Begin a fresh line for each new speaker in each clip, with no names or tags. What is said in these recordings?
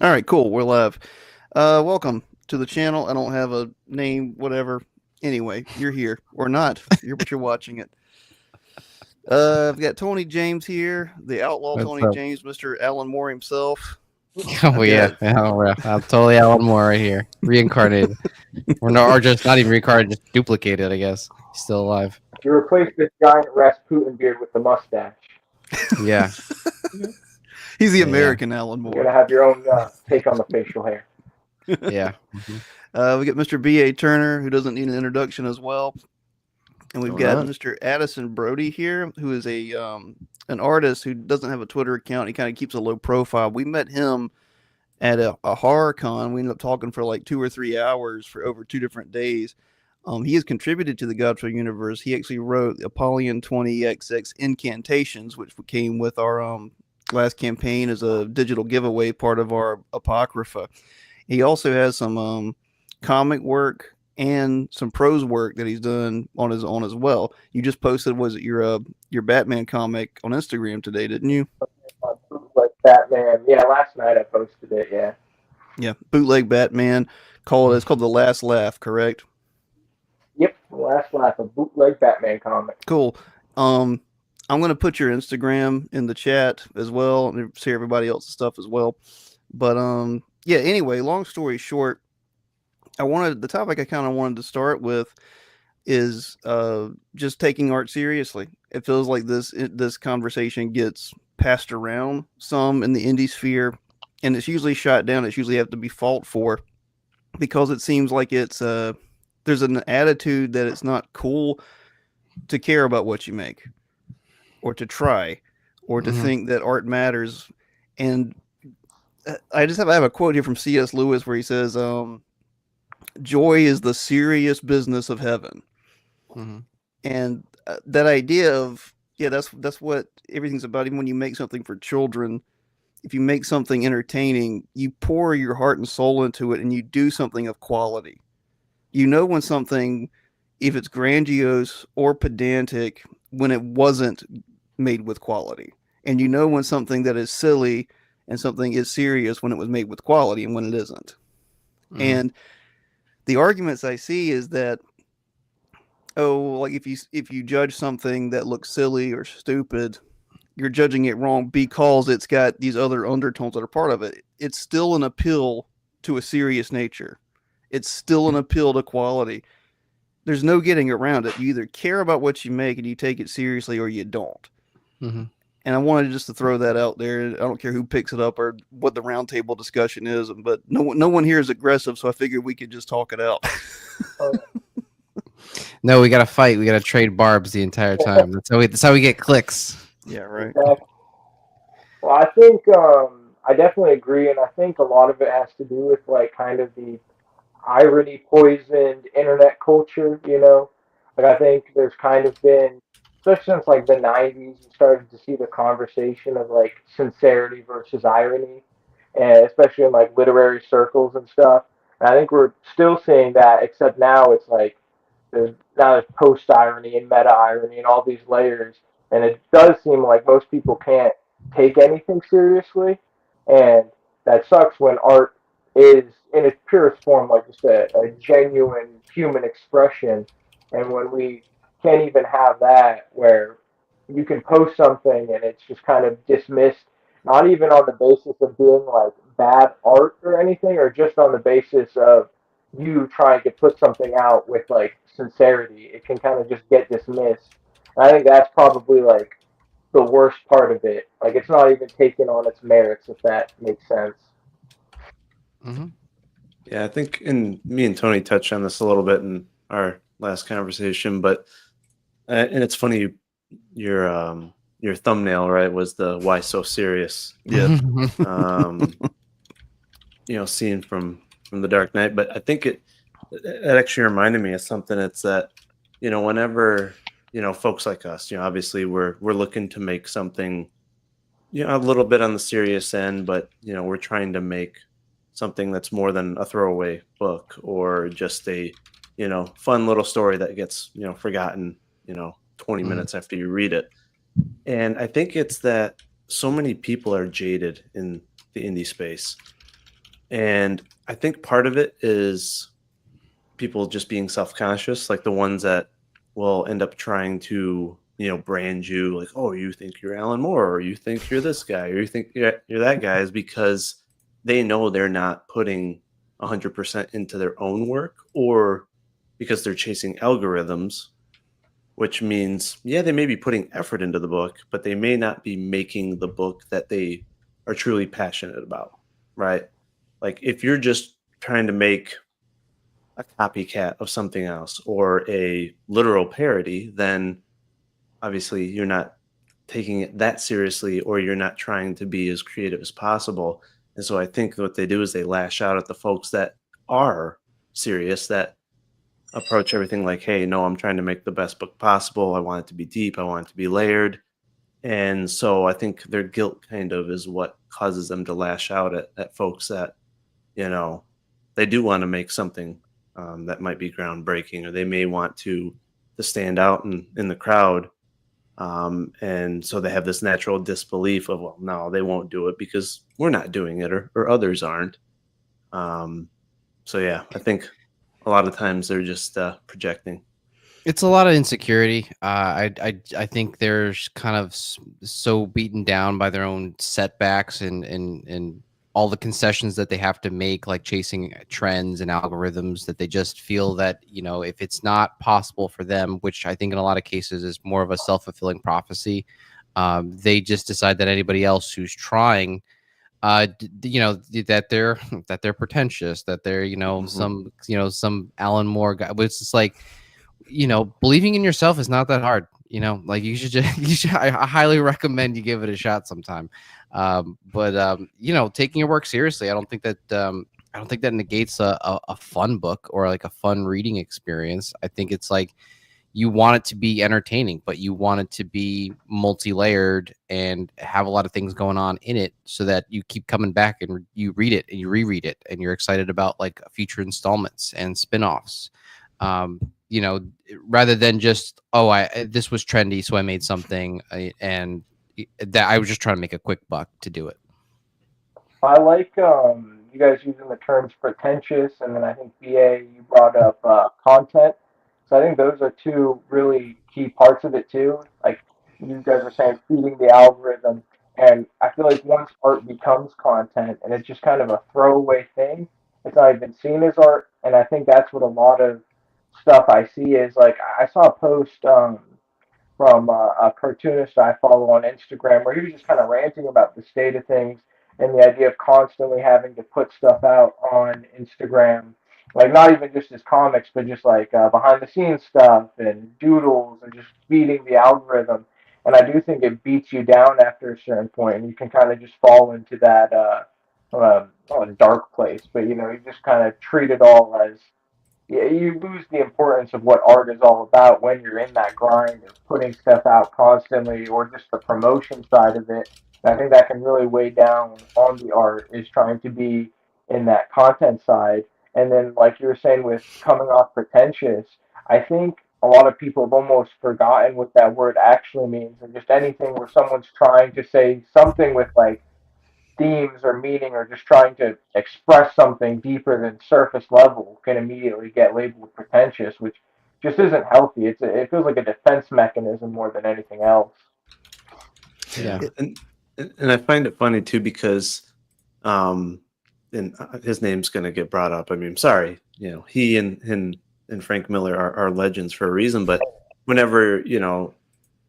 All right, cool. We're live. Welcome to the channel. I don't have a name, whatever. Anyway, you're here or not. But you're watching it. I've got Tony James here, the outlaw
What's
Tony
up?
James, Mr. Alan Moore himself.
Oh
I've got
yeah, I'm totally Alan Moore right here, reincarnated. Or just not even reincarnated, just duplicated. I guess he's still alive.
You replace this giant Rasputin beard with the mustache.
Yeah,
he's the
yeah,
American Alan
You're
Moore.
gonna have your own take on the facial hair.
yeah.
We got Mr. B.A. Turner, who doesn't need an introduction as well. And we've got Mr. Addison Brody here, who is an artist who doesn't have a Twitter account. He kind of keeps a low profile. We met him at a horror con. We ended up talking for like 2 or 3 hours for over 2 different days. He has contributed to the Godfrey universe. He actually wrote Apollyon 20XX Incantations, which came with our last campaign as a digital giveaway, part of our Apocrypha. He also has some comic work and some prose work that he's done on his own as well. You just posted, was it your Batman comic on Instagram today, didn't you?
Like Batman. Yeah, last night I posted it. Yeah.
Yeah, bootleg Batman. It's called The Last Laugh, correct?
Yep. Last laugh, a bootleg Batman comic.
Cool. I'm gonna put your Instagram in the chat as well, and see everybody else's stuff as well. But yeah. Anyway, long story short, the topic I kind of wanted to start with is just taking art seriously. It feels like this conversation gets passed around some in the indie sphere, and it's usually shot down. It's usually have to be fought for because it seems like there's an attitude that it's not cool to care about what you make or to try or to think that art matters. And I have a quote here from C.S. Lewis where he says, joy is the serious business of heaven.
Mm-hmm.
And that idea of, yeah, that's what everything's about. Even when you make something for children, if you make something entertaining, you pour your heart and soul into it and you do something of quality. You know when something, if it's grandiose or pedantic, when it wasn't made with quality. And you know when something that is silly and something is serious when it was made with quality and when it isn't. Mm-hmm. And the arguments I see is that, like if you judge something that looks silly or stupid, you're judging it wrong because it's got these other undertones that are part of it. It's still an appeal to a serious nature. It's still an appeal to quality. There's no getting around it. You either care about what you make and you take it seriously or you don't.
Mm-hmm.
And I wanted just to throw that out there. I don't care who picks it up or what the roundtable discussion is, but no one here is aggressive, so I figured we could just talk it out.
No, we gotta fight. We gotta trade barbs the entire time. That's how we get clicks.
Yeah, right.
Exactly. Well, I think I definitely agree, and I think a lot of it has to do with like kind of the irony poisoned internet culture. Like I think there's kind of been, especially since like the '90s, you started to see the conversation of like sincerity versus irony, and especially in like literary circles and stuff. And I think we're still seeing that, except now it's like there's post irony and meta irony and all these layers, and it does seem like most people can't take anything seriously, and that sucks when art is in its purest form, like you said, a genuine human expression, and when we can't even have that, where you can post something and it's just kind of dismissed, not even on the basis of being like bad art or anything, or just on the basis of you trying to put something out with like sincerity, it can kind of just get dismissed. And I think that's probably like the worst part of it. Like it's not even taken on its merits, if that makes sense.
Mm-hmm.
Yeah, I think, and me and Tony touched on this a little bit in our last conversation, but and it's funny, your thumbnail, right, was the "Why so serious?"
Yeah.
Scene from the Dark Knight. But I think it actually reminded me of something. It's that whenever folks like us, obviously we're looking to make something, a little bit on the serious end, but we're trying to make something that's more than a throwaway book or just a fun little story that gets forgotten 20 minutes after you read it. And I think it's that so many people are jaded in the indie space, And I think part of it is people just being self-conscious, like the ones that will end up trying to, brand you like, oh, you think you're Alan Moore, or you think you're this guy, or you think you're that guy, is because they know they're not putting 100% into their own work, or because they're chasing algorithms, which means, yeah, they may be putting effort into the book, but they may not be making the book that they are truly passionate about, right? Like if you're just trying to make a copycat of something else or a literal parody, then obviously you're not taking it that seriously, or you're not trying to be as creative as possible. And so I think what they do is they lash out at the folks that are serious, that approach everything like, hey, no, I'm trying to make the best book possible. I want it to be deep. I want it to be layered. And so I think their guilt kind of is what causes them to lash out at folks that, they do want to make something that might be groundbreaking, or they may want to stand out in the crowd. And so they have this natural disbelief of, well, no, they won't do it because we're not doing it, or others aren't. So yeah, I think a lot of times they're just projecting.
It's a lot of insecurity. I think they're kind of so beaten down by their own setbacks and all the concessions that they have to make, like chasing trends and algorithms, that they just feel that, if it's not possible for them, which I think in a lot of cases is more of a self-fulfilling prophecy, they just decide that anybody else who's trying, that they're pretentious, that they're, some Alan Moore guy. But it's just like, believing in yourself is not that hard. Like you should I highly recommend you give it a shot sometime. But taking your work seriously, I don't think that negates a fun book or like a fun reading experience. I think it's like, you want it to be entertaining, but you want it to be multi-layered and have a lot of things going on in it, so that you keep coming back and you read it and you reread it and you're excited about like future installments and spin-offs. Rather than just, this was trendy, so I made something, and that I was just trying to make a quick buck to do it.
I like you guys using the terms pretentious, and then I think BA, you brought up content. So I think those are two really key parts of it too. Like you guys are saying, feeding the algorithm, and I feel like once art becomes content and it's just kind of a throwaway thing, it's not even seen as art. And I think that's what a lot of stuff I see is like. I saw a post from a cartoonist I follow on Instagram, where he was just kind of ranting about the state of things and the idea of constantly having to put stuff out on Instagram, like not even just his comics, but just like behind the scenes stuff and doodles, and just feeding the algorithm. And I do think it beats you down after a certain point, and you can kind of just fall into that not a dark place, but you just kind of treat it all as, yeah, you lose the importance of what art is all about when you're in that grind of putting stuff out constantly, or just the promotion side of it. And I think that can really weigh down on the art, is trying to be in that content side. And then, like you were saying, with coming off pretentious, I think a lot of people have almost forgotten what that word actually means. And just anything where someone's trying to say something with like themes or meaning, or just trying to express something deeper than surface level, can immediately get labeled pretentious, which just isn't healthy. It feels like a defense mechanism more than anything else.
Yeah.
And I find it funny too, because and his name's going to get brought up. I mean, sorry, he and Frank Miller are legends for a reason. But whenever,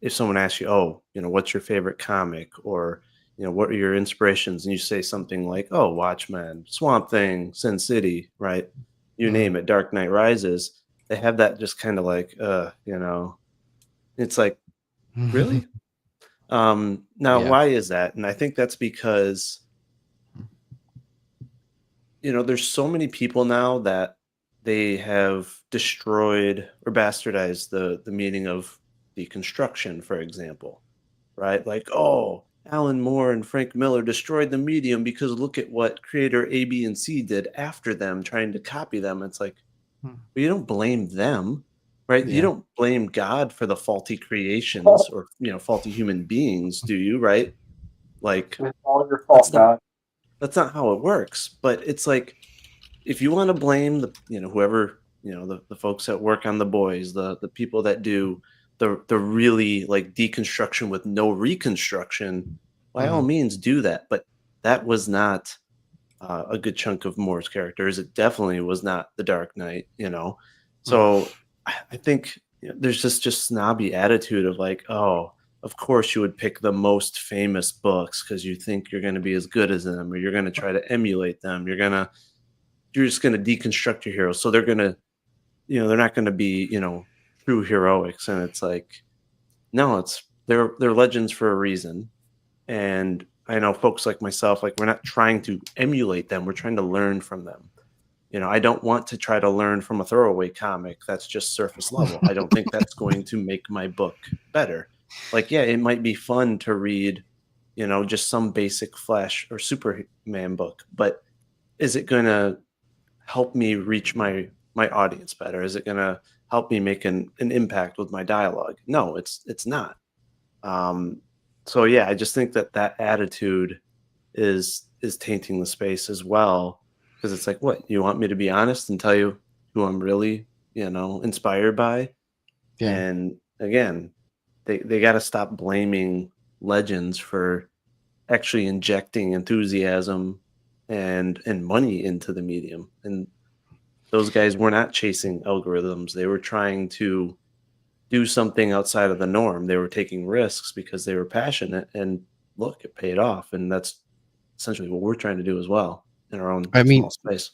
if someone asks you, what's your favorite comic, or what are your inspirations? And you say something like, oh, Watchmen, Swamp Thing, Sin City, right? You name it, Dark Knight Rises. They have that just kind of like, it's like, really? Now,
Yeah.
why is that? And I think that's because, there's so many people now that they have destroyed or bastardized the meaning of deconstruction, for example, right? Like, oh, Alan Moore and Frank Miller destroyed the medium because look at what creator A, B, and C did after them, trying to copy them. It's like, well, you don't blame them, right?
Yeah.
You don't blame God for the faulty creations or faulty human beings, do you? Right? Like,
It's all your fault,
that's not-
God.
That's not how it works. But it's like, if you want to blame the, whoever, the folks that work on the boys, the people that do the really like deconstruction with no reconstruction, by all
Mhm.
means do that. But that was not a good chunk of Moore's characters. It definitely was not the Dark Knight.
Mhm.
So I think there's just snobby attitude of like, oh, of course you would pick the most famous books because you think you're going to be as good as them, or you're going to try to emulate them. You're just going to deconstruct your heroes. So they're not going to be, true heroics. And it's like, no, they're legends for a reason. And I know folks like myself, like, we're not trying to emulate them. We're trying to learn from them. I don't want to try to learn from a throwaway comic that's just surface level. I don't think that's going to make my book better. Like, yeah, it might be fun to read, just some basic Flash or Superman book, but is it going to help me reach my audience better? Is it going to help me make an impact with my dialogue? No, it's not. Um, so yeah, I just think that attitude is tainting the space as well, because it's like, what, you want me to be honest and tell you who I'm really, inspired by?
Yeah.
And again, they got to stop blaming legends for actually injecting enthusiasm and money into the medium. And those guys were not chasing algorithms. They were trying to do something outside of the norm. They were taking risks because they were passionate, and look, it paid off. And that's essentially what we're trying to do as well in our own
I mean,
small space.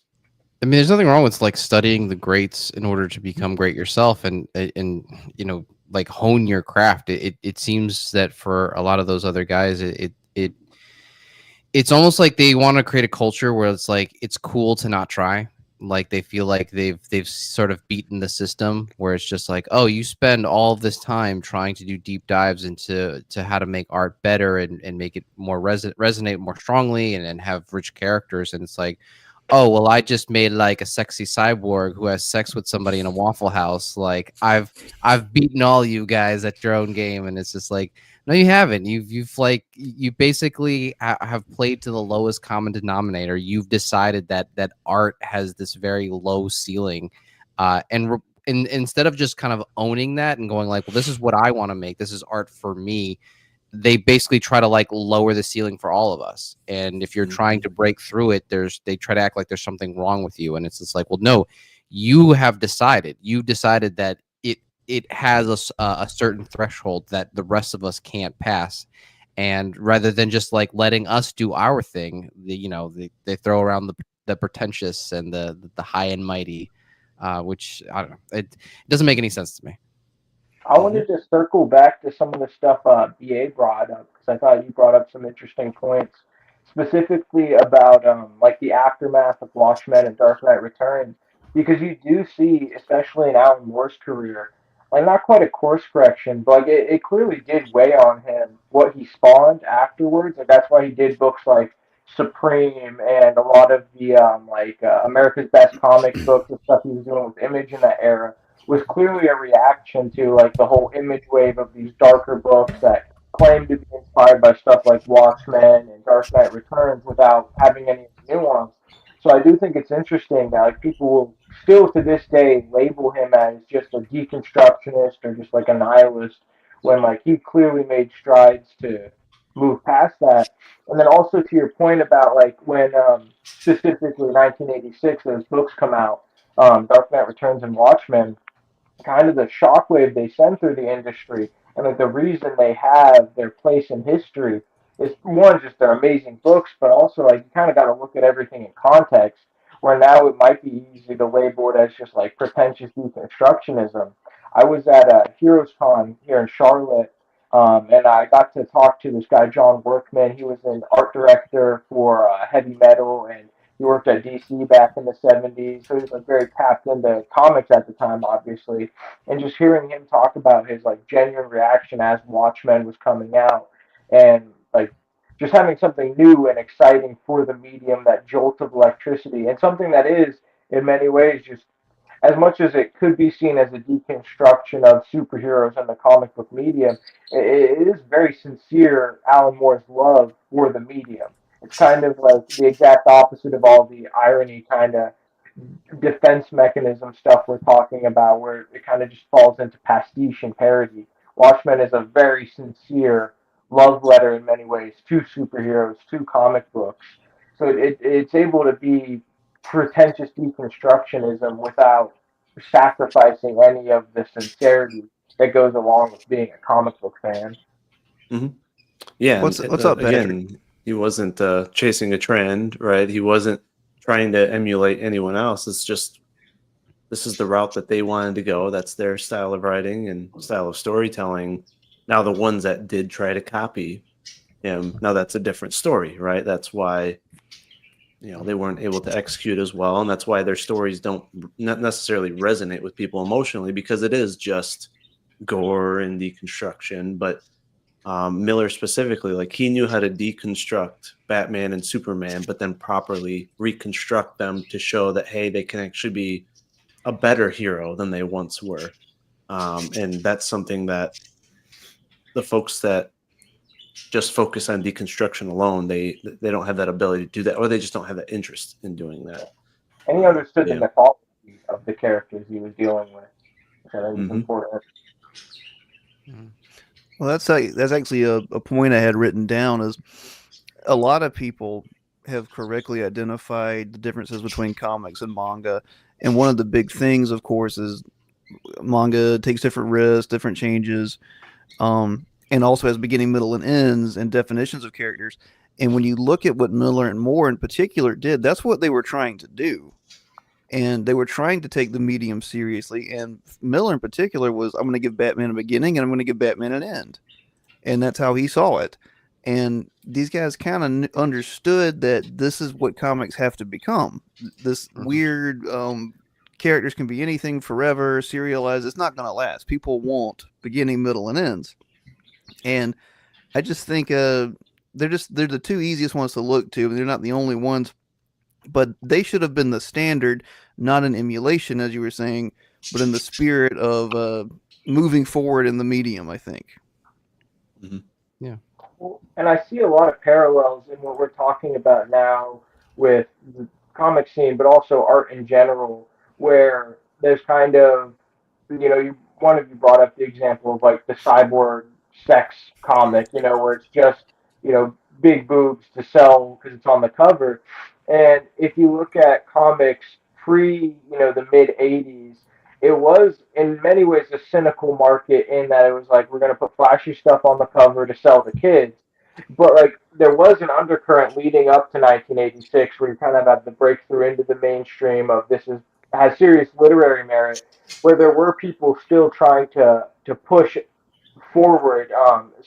there's nothing wrong with like studying the greats in order to become great yourself, and like hone your craft. It seems that for a lot of those other guys, it's almost like they want to create a culture where it's like it's cool to not try. Like they feel like they've sort of beaten the system, where it's just like, oh, you spend all of this time trying to do deep dives into how to make art better and make it more resonate more strongly and have rich characters, and it's like, oh well, I just made like a sexy cyborg who has sex with somebody in a Waffle House. Like I've beaten all you guys at your own game, and it's just like, no, you haven't. You've like you basically have played to the lowest common denominator. You've decided that art has this very low ceiling, and instead of just kind of owning that and going like, well, this is what I want to make. This is art for me. They basically try to like lower the ceiling for all of us. And if you're trying to break through it, they try to act like there's something wrong with you. And it's just like, well, no, you have decided. You decided that it has a certain threshold that the rest of us can't pass. And rather than just like letting us do our thing, they throw around the pretentious and the high and mighty, which I don't know. It doesn't make any sense to me.
I wanted to circle back to some of the stuff BA brought up because I thought you brought up some interesting points, specifically about like the aftermath of Watchmen and Dark Knight Returns, because you do see, especially in Alan Moore's career, like not quite a course correction, but like it clearly did weigh on him what he spawned afterwards, and that's why he did books like Supreme and a lot of the America's Best Comics books and stuff he was doing with Image in that era was clearly a reaction to like the whole image wave of these darker books that claim to be inspired by stuff like Watchmen and Dark Knight Returns without having any nuance. So I do think it's interesting that like people will still to this day label him as just a deconstructionist or just like a nihilist when like he clearly made strides to move past that. And then also to your point about like when specifically 1986 those books come out, Dark Knight Returns and Watchmen, kind of the shockwave they send through the industry and like the reason they have their place in history is one, just they're amazing books, but also like you kind of got to look at everything in context. Where now it might be easy to label it as just like pretentious deconstructionism. I was at Heroes Con here in Charlotte, and I got to talk to this guy John Workman. He was an art director for Heavy Metal, and he worked at DC back in the 70s, so he was like very tapped into comics at the time, obviously. And just hearing him talk about his like genuine reaction as Watchmen was coming out, and like just having something new and exciting for the medium, that jolt of electricity, and something that is in many ways just as much as it could be seen as a deconstruction of superheroes in the comic book medium, it is very sincere Alan Moore's love for the medium. It's kind of like the exact opposite of all the irony kind of defense mechanism stuff we're talking about, where it kind of just falls into pastiche and parody. Watchmen is a very sincere love letter in many ways to superheroes, to comic books. So it's able to be pretentious deconstructionism without sacrificing any of the sincerity that goes along with being a comic book fan.
Yeah,
What's
and,
up, Patrick?
again, he wasn't chasing a trend, right? He wasn't trying to emulate anyone else. It's just this is the route that they wanted to go. That's their style of writing and style of storytelling. Now, the ones that did try to copy him, now that's a different story, right? That's why they weren't able to execute as well, and that's why their stories don't not necessarily resonate with people emotionally, because it is just gore and deconstruction. But Miller specifically, like, he knew how to deconstruct Batman and Superman, but then properly reconstruct them to show that, hey, they can actually be a better hero than they once were. And that's something that the folks that just focus on deconstruction alone, they don't have that ability to do that, or they just don't have that interest in doing that.
And he understood the
Yeah.
mythology of the characters he was dealing with, which I think is
Mhm.
important.
Well, that's actually a point I had written down. Is a lot of people have correctly identified the differences between comics and manga, and one of the big things, of course, is manga takes different risks, different changes, and also has beginning, middle, and ends, and definitions of characters. And when you look at what Miller and Moore in particular did, that's what they were trying to do. And they were trying to take the medium seriously. And Miller in particular was, I'm going to give Batman a beginning and I'm going to give Batman an end. And that's how he saw it. And these guys kind of understood that this is what comics have to become. This weird characters can be anything forever, serialized. It's not going to last. People want beginning, middle, and ends. And I just think they're the two easiest ones to look to. They're not the only ones. But they should have been the standard, not an emulation, as you were saying, but in the spirit of moving forward in the medium, I think.
Yeah.
And I see a lot of parallels in what we're talking about now with the comic scene, but also art in general, where there's kind of, one of you brought up the example of like the cyborg sex comic, where it's just, big boobs to sell because it's on the cover. And if you look at comics pre, the mid 80s, it was in many ways a cynical market in that it was like, we're going to put flashy stuff on the cover to sell to kids. But like there was an undercurrent leading up to 1986 where you kind of had the breakthrough into the mainstream of has serious literary merit, where there were people still trying to push forward.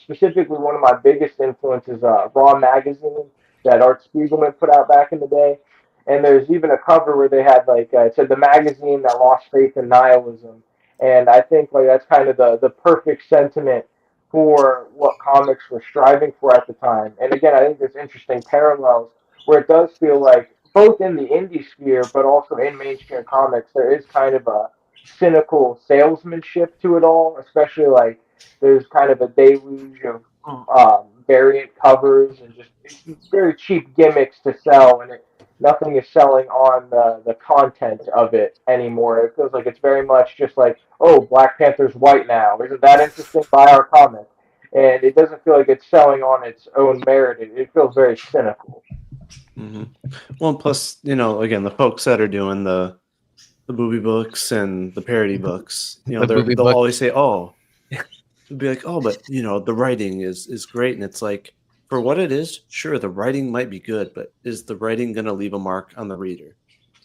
Specifically, one of my biggest influences, Raw magazine that Art Spiegelman put out back in the day. And there's even a cover where they had like it said the magazine that lost faith in nihilism. And I think like that's kind of the perfect sentiment for what comics were striving for at the time. And again, I think there's interesting parallels where it does feel like both in the indie sphere but also in mainstream comics there is kind of a cynical salesmanship to it all, especially like there's kind of a deluge of variant covers and just very cheap gimmicks to sell, and nothing is selling on the content of it anymore. It feels like it's very much just like, oh, Black Panther's white now. Isn't that interesting? Buy our comic. And it doesn't feel like it's selling on its own merit. It feels very cynical.
Well, and plus, again, the folks that are doing the booby books and the parody books, they'll always say, oh, they'll be like, oh, but the writing is great. And it's like, for what it is, sure, the writing might be good, but is the writing going to leave a mark on the reader?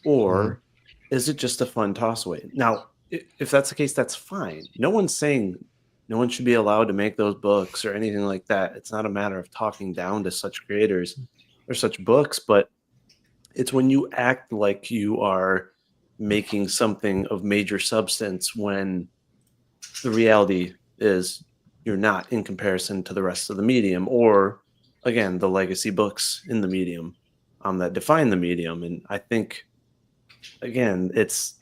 Or is it just a fun toss away? Now, if that's the case, that's fine. No one's saying no one should be allowed to make those books or anything like that. It's not a matter of talking down to such creators or such books, but it's when you act like you are making something of major substance when the reality is you're not, in comparison to the rest of the medium, or again, the legacy books in the medium that define the medium. And I think, again, it's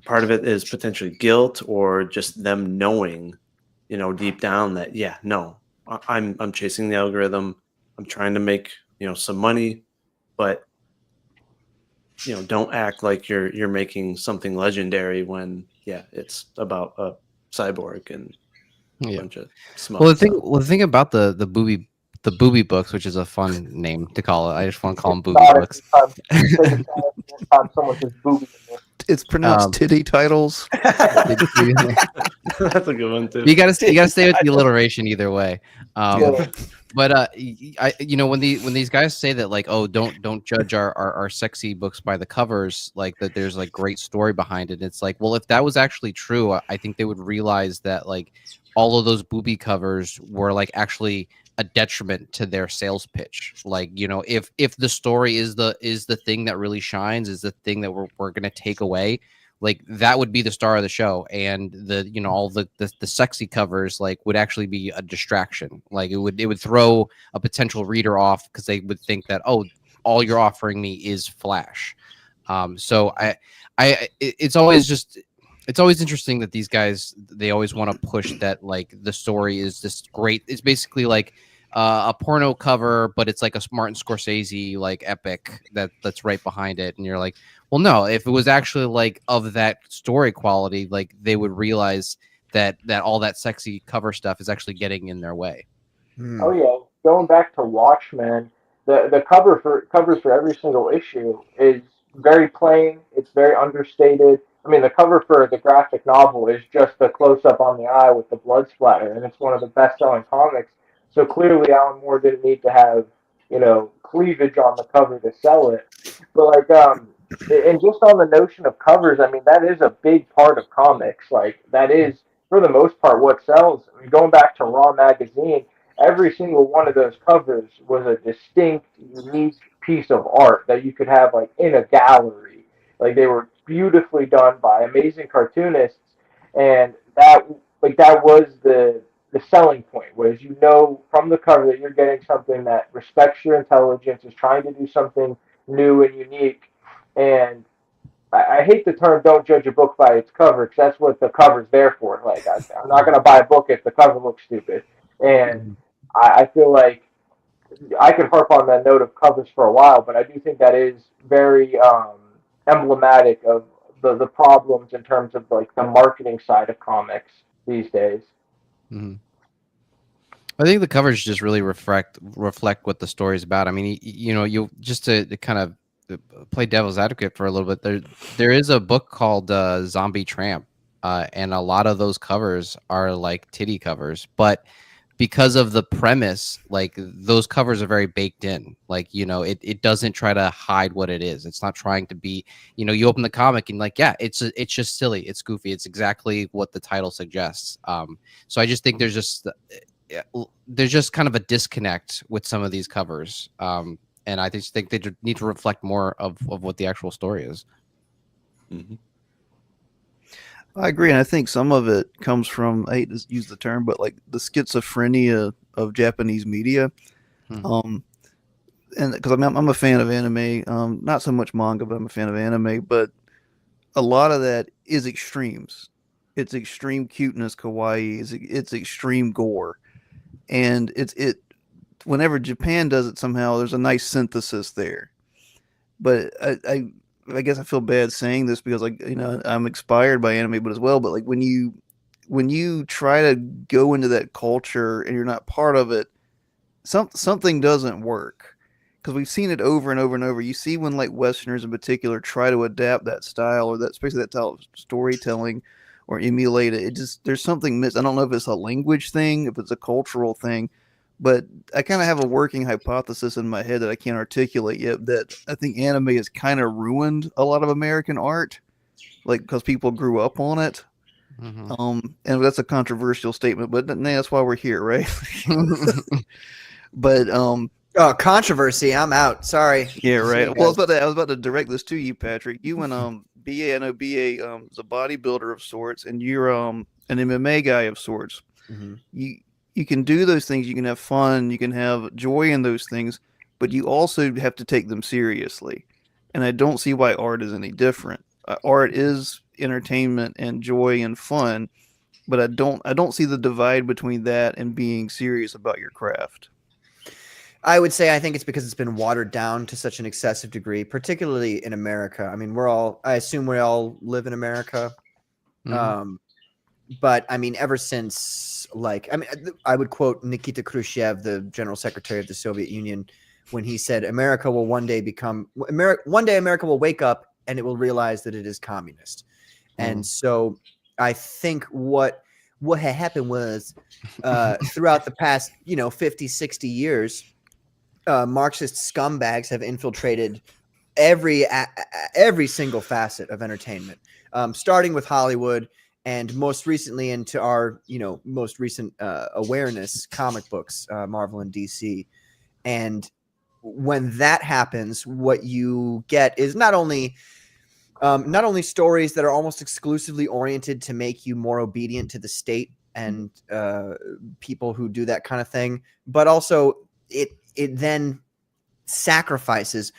part of it is potentially guilt or just them knowing, deep down that, yeah, no, I'm chasing the algorithm. I'm trying to make some money, but don't act like you're making something legendary when it's about a cyborg and a
Yeah.
bunch of smut
Well, the
stuff.
thing about the booby books, which is a fun name to call it. I just want to call them booby
Not
books.
every time someone says booby in this.
It's pronounced
Um,
titty titles.
That's a good one too.
you gotta stay with the alliteration either way.
Yeah.
But when these guys say that, like, oh, don't judge our sexy books by the covers, like that there's like great story behind it. It's like, well, if that was actually true, I think they would realize that like all of those booby covers were like actually a detriment to their sales pitch. Like, if the story is the thing that really shines, is the thing that we're gonna take away, like that would be the star of the show, and all the sexy covers like would actually be a distraction. Like it would throw a potential reader off because they would think that, oh, all you're offering me is Flash. So it's always interesting that these guys, they always want to push that like the story is this great. It's basically like a porno cover, but it's like a Martin Scorsese like epic that's right behind it, and you're like, well, no, if it was actually like of that story quality, like they would realize that all that sexy cover stuff is actually getting in their way.
Oh yeah, going back to Watchmen, the covers for every single issue is very plain. It's very understated. I mean, the cover for the graphic novel is just a close up on the eye with the blood splatter, and it's one of the best selling comics. So clearly, Alan Moore didn't need to have cleavage on the cover to sell it. But and just on the notion of covers, I mean, that is a big part of comics. Like that is for the most part what sells. I mean, going back to Raw magazine, every single one of those covers was a distinct, unique piece of art that you could have like in a gallery. Like they were beautifully done by amazing cartoonists, and that was the selling point, was from the cover that you're getting something that respects your intelligence, is trying to do something new and unique. And I hate the term "don't judge a book by its cover" because that's what the cover's there for. Like I'm not going to buy a book if the cover looks stupid. And I feel like I could harp on that note of covers for a while, but I do think that is very emblematic of the problems in terms of like the marketing side of comics these days.
Mm-hmm. I think the covers just really reflect what the story's about. I mean, you just to kind of play devil's advocate for a little bit. There is a book called Zombie Tramp, and a lot of those covers are like titty covers, but because of the premise, like those covers are very baked in. Like, it doesn't try to hide what it is. It's not trying to be, you open the comic and like, yeah, it's just silly. It's goofy. It's exactly what the title suggests. So I just think there's just kind of a disconnect with some of these covers. And I just think they need to reflect more of what the actual story is.
Mm-hmm.
I agree, and I think some of it comes from, I hate to use the term, but like the schizophrenia of Japanese media. And because I'm a fan of anime, not so much manga, but I'm a fan of anime. But a lot of that is extremes. It's extreme cuteness, kawaii. It's extreme gore, and it. Whenever Japan does it, somehow there's a nice synthesis there. But I guess I feel bad saying this because I'm inspired by anime, but like when you try to go into that culture and you're not part of it, something doesn't work, because we've seen it over and over and over. You see when like Westerners in particular try to adapt that style, or that, especially that style of storytelling, or emulate it. It just, there's something missing. I don't know if it's a language thing, if it's a cultural thing. But I kind of have a working hypothesis in my head that I can't articulate yet, that I think anime has kind of ruined a lot of American art, like because people grew up on it.
Mm-hmm.
And that's a controversial statement, but that's why we're here, right? But
oh, controversy! I'm out. Sorry.
Yeah, right. Well, I was about to direct this to you, Patrick. You and BA, I know BA is a bodybuilder of sorts, and you're an MMA guy of sorts.
Mm-hmm.
You can do those things. You can have fun. You can have joy in those things, but you also have to take them seriously. And I don't see why art is any different. Art is entertainment and joy and fun, but I don't see the divide between that and being serious about your craft.
I would say I think it's because it's been watered down to such an excessive degree, particularly in America. I mean, I assume we all live in America.
Mhm.
But I mean, ever since, like, I mean, I would quote Nikita Khrushchev, the general secretary of the Soviet Union, when he said, America will one day America will wake up and it will realize that it is communist. And so I think what had happened was throughout the past, 50, 60 years, Marxist scumbags have infiltrated every single facet of entertainment, starting with Hollywood, and most recently into our most recent awareness, comic books, Marvel and DC. And when that happens, what you get is not only stories that are almost exclusively oriented to make you more obedient to the state and people who do that kind of thing, but also it then sacrifices.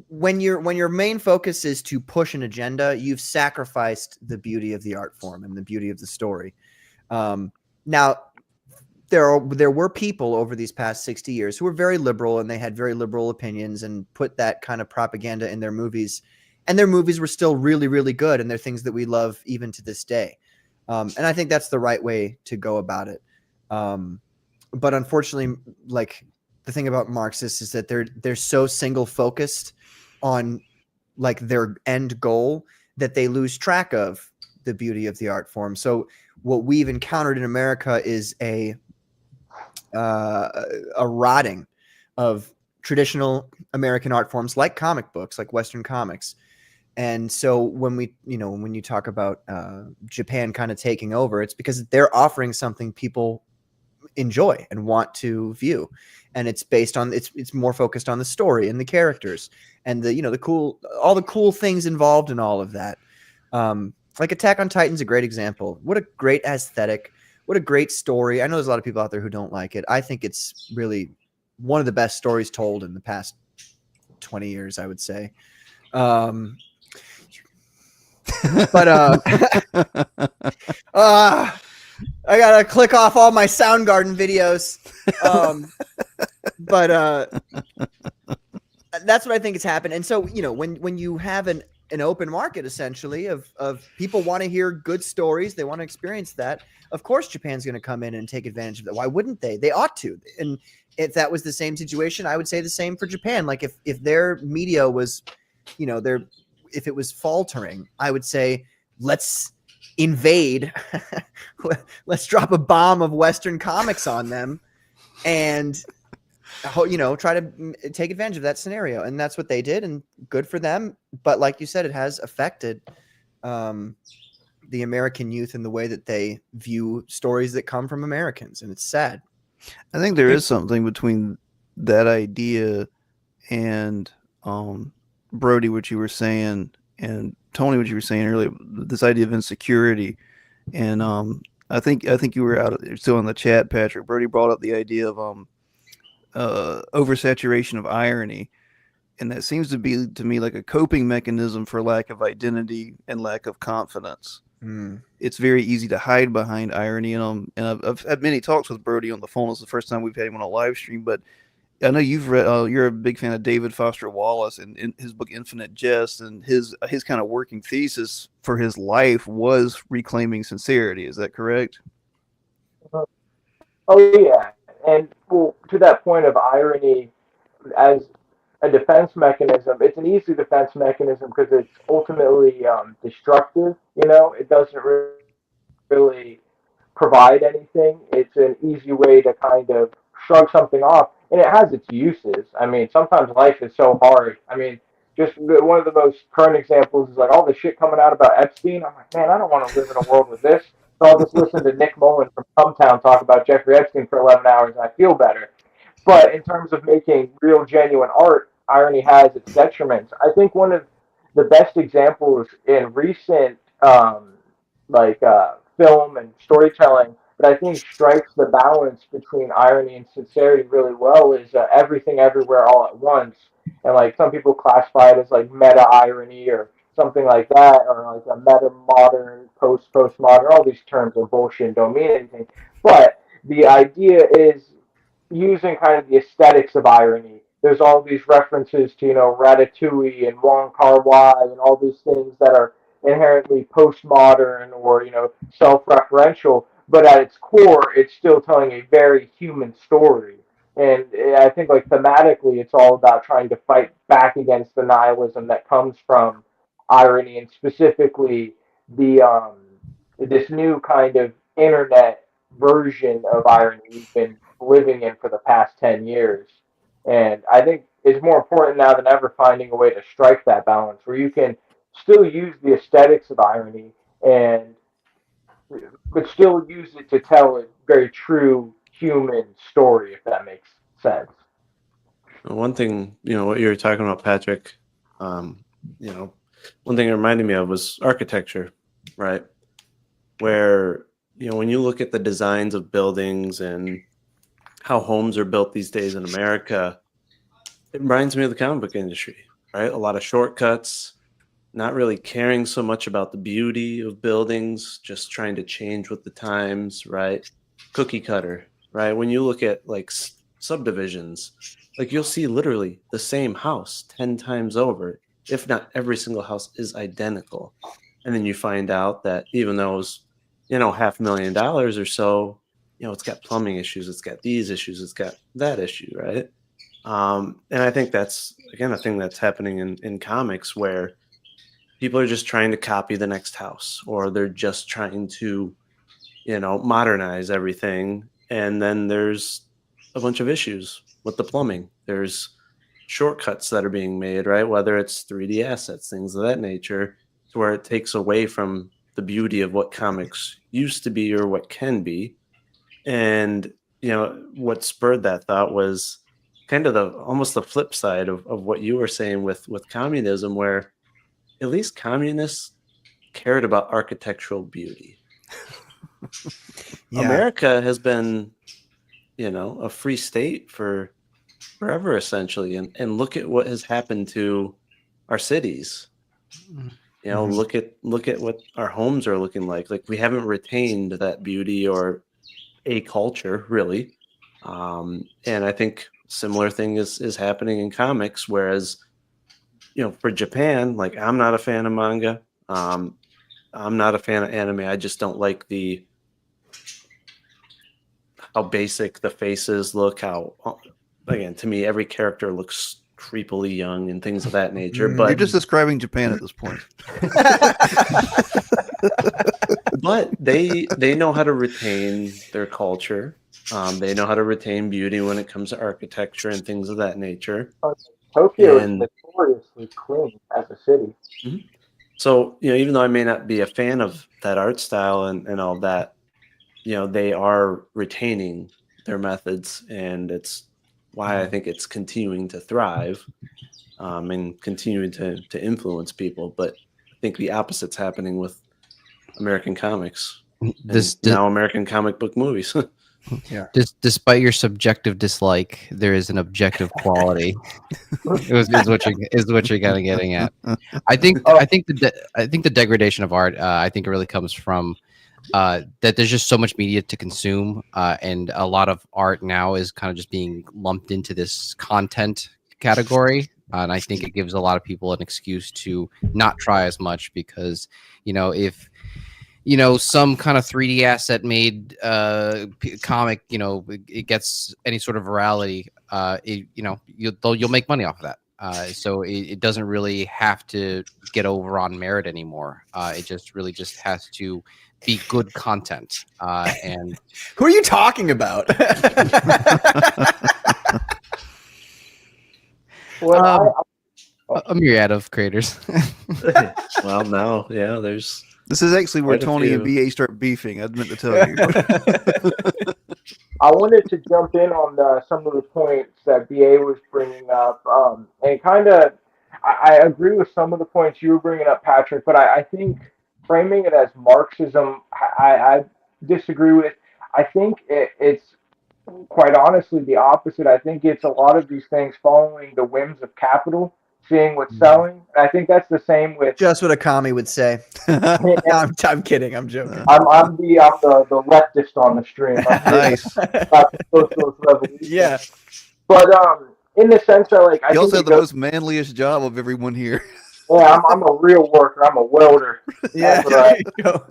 When your main focus is to push an agenda, you've sacrificed the beauty of the art form and the beauty of the story. Now, there were people over these past 60 years who were very liberal, and they had very liberal opinions and put that kind of propaganda in their movies, and their movies were still really, really good, and they're things that we love even to this day. And I think that's the right way to go about it. But unfortunately, like, the thing about Marxists is that they're so single focused on like their end goal that they lose track of the beauty of the art form. So what we've encountered in America is a rotting of traditional American art forms like comic books, like Western comics. And so when you talk about Japan kind of taking over, it's because they're offering something people enjoy and want to view, and it's based on it's more focused on the story and the characters and all the cool things involved in all of that. Like Attack on Titan's a great example. What a great aesthetic, what a great story. I know there's a lot of people out there who don't like it. I think it's really one of the best stories told in the past 20 years, I would say. But I gotta click off all my Soundgarden videos. But that's what I think has happened. And so, when you have an open market, essentially, of people want to hear good stories, they want to experience that, of course Japan's going to come in and take advantage of that. Why wouldn't they? They ought to. And if that was the same situation, I would say the same for Japan. Like if their media was, if it was faltering, I would say, let's invade. Let's drop a bomb of Western comics on them and try to take advantage of that scenario. And that's what they did, and good for them. But like you said, it has affected the American youth in the way that they view stories that come from Americans, and it's sad.
I think there is something between that idea and Brody, what you were saying, and Tony, what you were saying earlier, this idea of insecurity. And I think you were still in the chat, Patrick. Brody brought up the idea of oversaturation of irony, and that seems to be, to me, like a coping mechanism for lack of identity and lack of confidence. It's very easy to hide behind irony, and I've had many talks with Brody on the phone. It's the first time we've had him on a live stream, but I know you've read. You're a big fan of David Foster Wallace, and in his book Infinite Jest, and his kind of working thesis for his life was reclaiming sincerity. Is that correct?
Oh yeah, and well, to that point of irony as a defense mechanism, it's an easy defense mechanism because it's ultimately destructive. It doesn't really provide anything. It's an easy way to kind of shrug something off, and it has its uses. I mean, sometimes life is so hard. I mean, just one of the most current examples is like all the shit coming out about Epstein. I'm like, man, I don't want to live in a world with this. So I'll just listen to Nick Mullen from Hometown talk about Jeffrey Epstein for 11 hours, and I feel better. But in terms of making real, genuine art, irony has its detriments. I think one of the best examples in recent film and storytelling that I think strikes the balance between irony and sincerity really well is Everything Everywhere All at Once. And like some people classify it as like meta irony or something like that, or like a meta modern, postmodern. All these terms are bullshit and don't mean anything. But the idea is using kind of the aesthetics of irony. There's all these references to, Ratatouille and Wong Kar Wai and all these things that are inherently postmodern or, self-referential, but at its core, it's still telling a very human story. And I think, like, thematically, it's all about trying to fight back against the nihilism that comes from irony, and specifically this new kind of internet version of irony we've been living in for the past 10 years. And I think it's more important now than ever finding a way to strike that balance where you can still use the aesthetics of irony and but still use it to tell a very true human story, if that makes sense.
One thing, what you were talking about, Patrick, one thing it reminded me of was architecture, right? Where, when you look at the designs of buildings and how homes are built these days in America, it reminds me of the comic book industry, right? A lot of shortcuts, not really caring so much about the beauty of buildings, just trying to change with the times, right? Cookie cutter, right? When you look at like subdivisions, like you'll see literally the same house 10 times over, if not every single house is identical. And then you find out that even though it was, $500,000 or so, it's got plumbing issues, it's got these issues, it's got that issue, right? And I think that's, again, a thing that's happening in comics where people are just trying to copy the next house, or they're just trying to, modernize everything. And then there's a bunch of issues with the plumbing. There's shortcuts that are being made, right? Whether it's 3D assets, things of that nature, to where it takes away from the beauty of what comics used to be or what can be. And, what spurred that thought was kind of almost the flip side of what you were saying with communism, where at least communists cared about architectural beauty.
Yeah.
America has been, a free state for forever, essentially. And look at what has happened to our cities. Look at what our homes are looking like. Like, we haven't retained that beauty or a culture, really. And I think similar thing is happening in comics, whereas, for Japan, like, I'm not a fan of manga. I'm not a fan of anime. I just don't like how basic the faces look. How, again, to me, every character looks creepily young and things of that nature. But
You're just describing Japan at this point.
but they know how to retain their culture. They know how to retain beauty when it comes to architecture and things of that nature.
Tokyo is notoriously clean as a city.
Mm-hmm. So, even though I may not be a fan of that art style and all that, they are retaining their methods, and it's why I think it's continuing to thrive and continuing to influence people. But I think the opposite's happening with American comics. Now American comic book movies.
Yeah.
Despite your subjective dislike, there is an objective quality. is what you're kind of getting at. I think the degradation of art. I think it really comes from that there's just so much media to consume, and a lot of art now is kind of just being lumped into this content category. And I think it gives a lot of people an excuse to not try as much because, if some kind of 3D asset made comic, it gets any sort of virality, you'll make money off of that. So it doesn't really have to get over on merit anymore. It just really just has to be good content. And
who are you talking about?
Well,
a myriad of creators.
Well, now, yeah, there's.
This is actually where
Quite a
Tony and
few.
BA start beefing. I meant to tell you.
I wanted to jump in on some of the points that BA was bringing up, and I agree with some of the points you were bringing up, Patrick. But I think framing it as Marxism, I disagree with. I think it's quite honestly the opposite. I think it's a lot of these things following the whims of capital seeing what's selling. And I think that's the same with.
Just what a commie would say. No, I'm kidding. I'm joking.
I'm the leftist on the stream. I'm here
Nice.
about the socialist revolution.
Yeah.
But in the sense that like I
You
think
also have
it
the
goes-
most manliest job of everyone here.
yeah, I'm a real worker. I'm a welder.
Yeah.
That's what I-
There you go.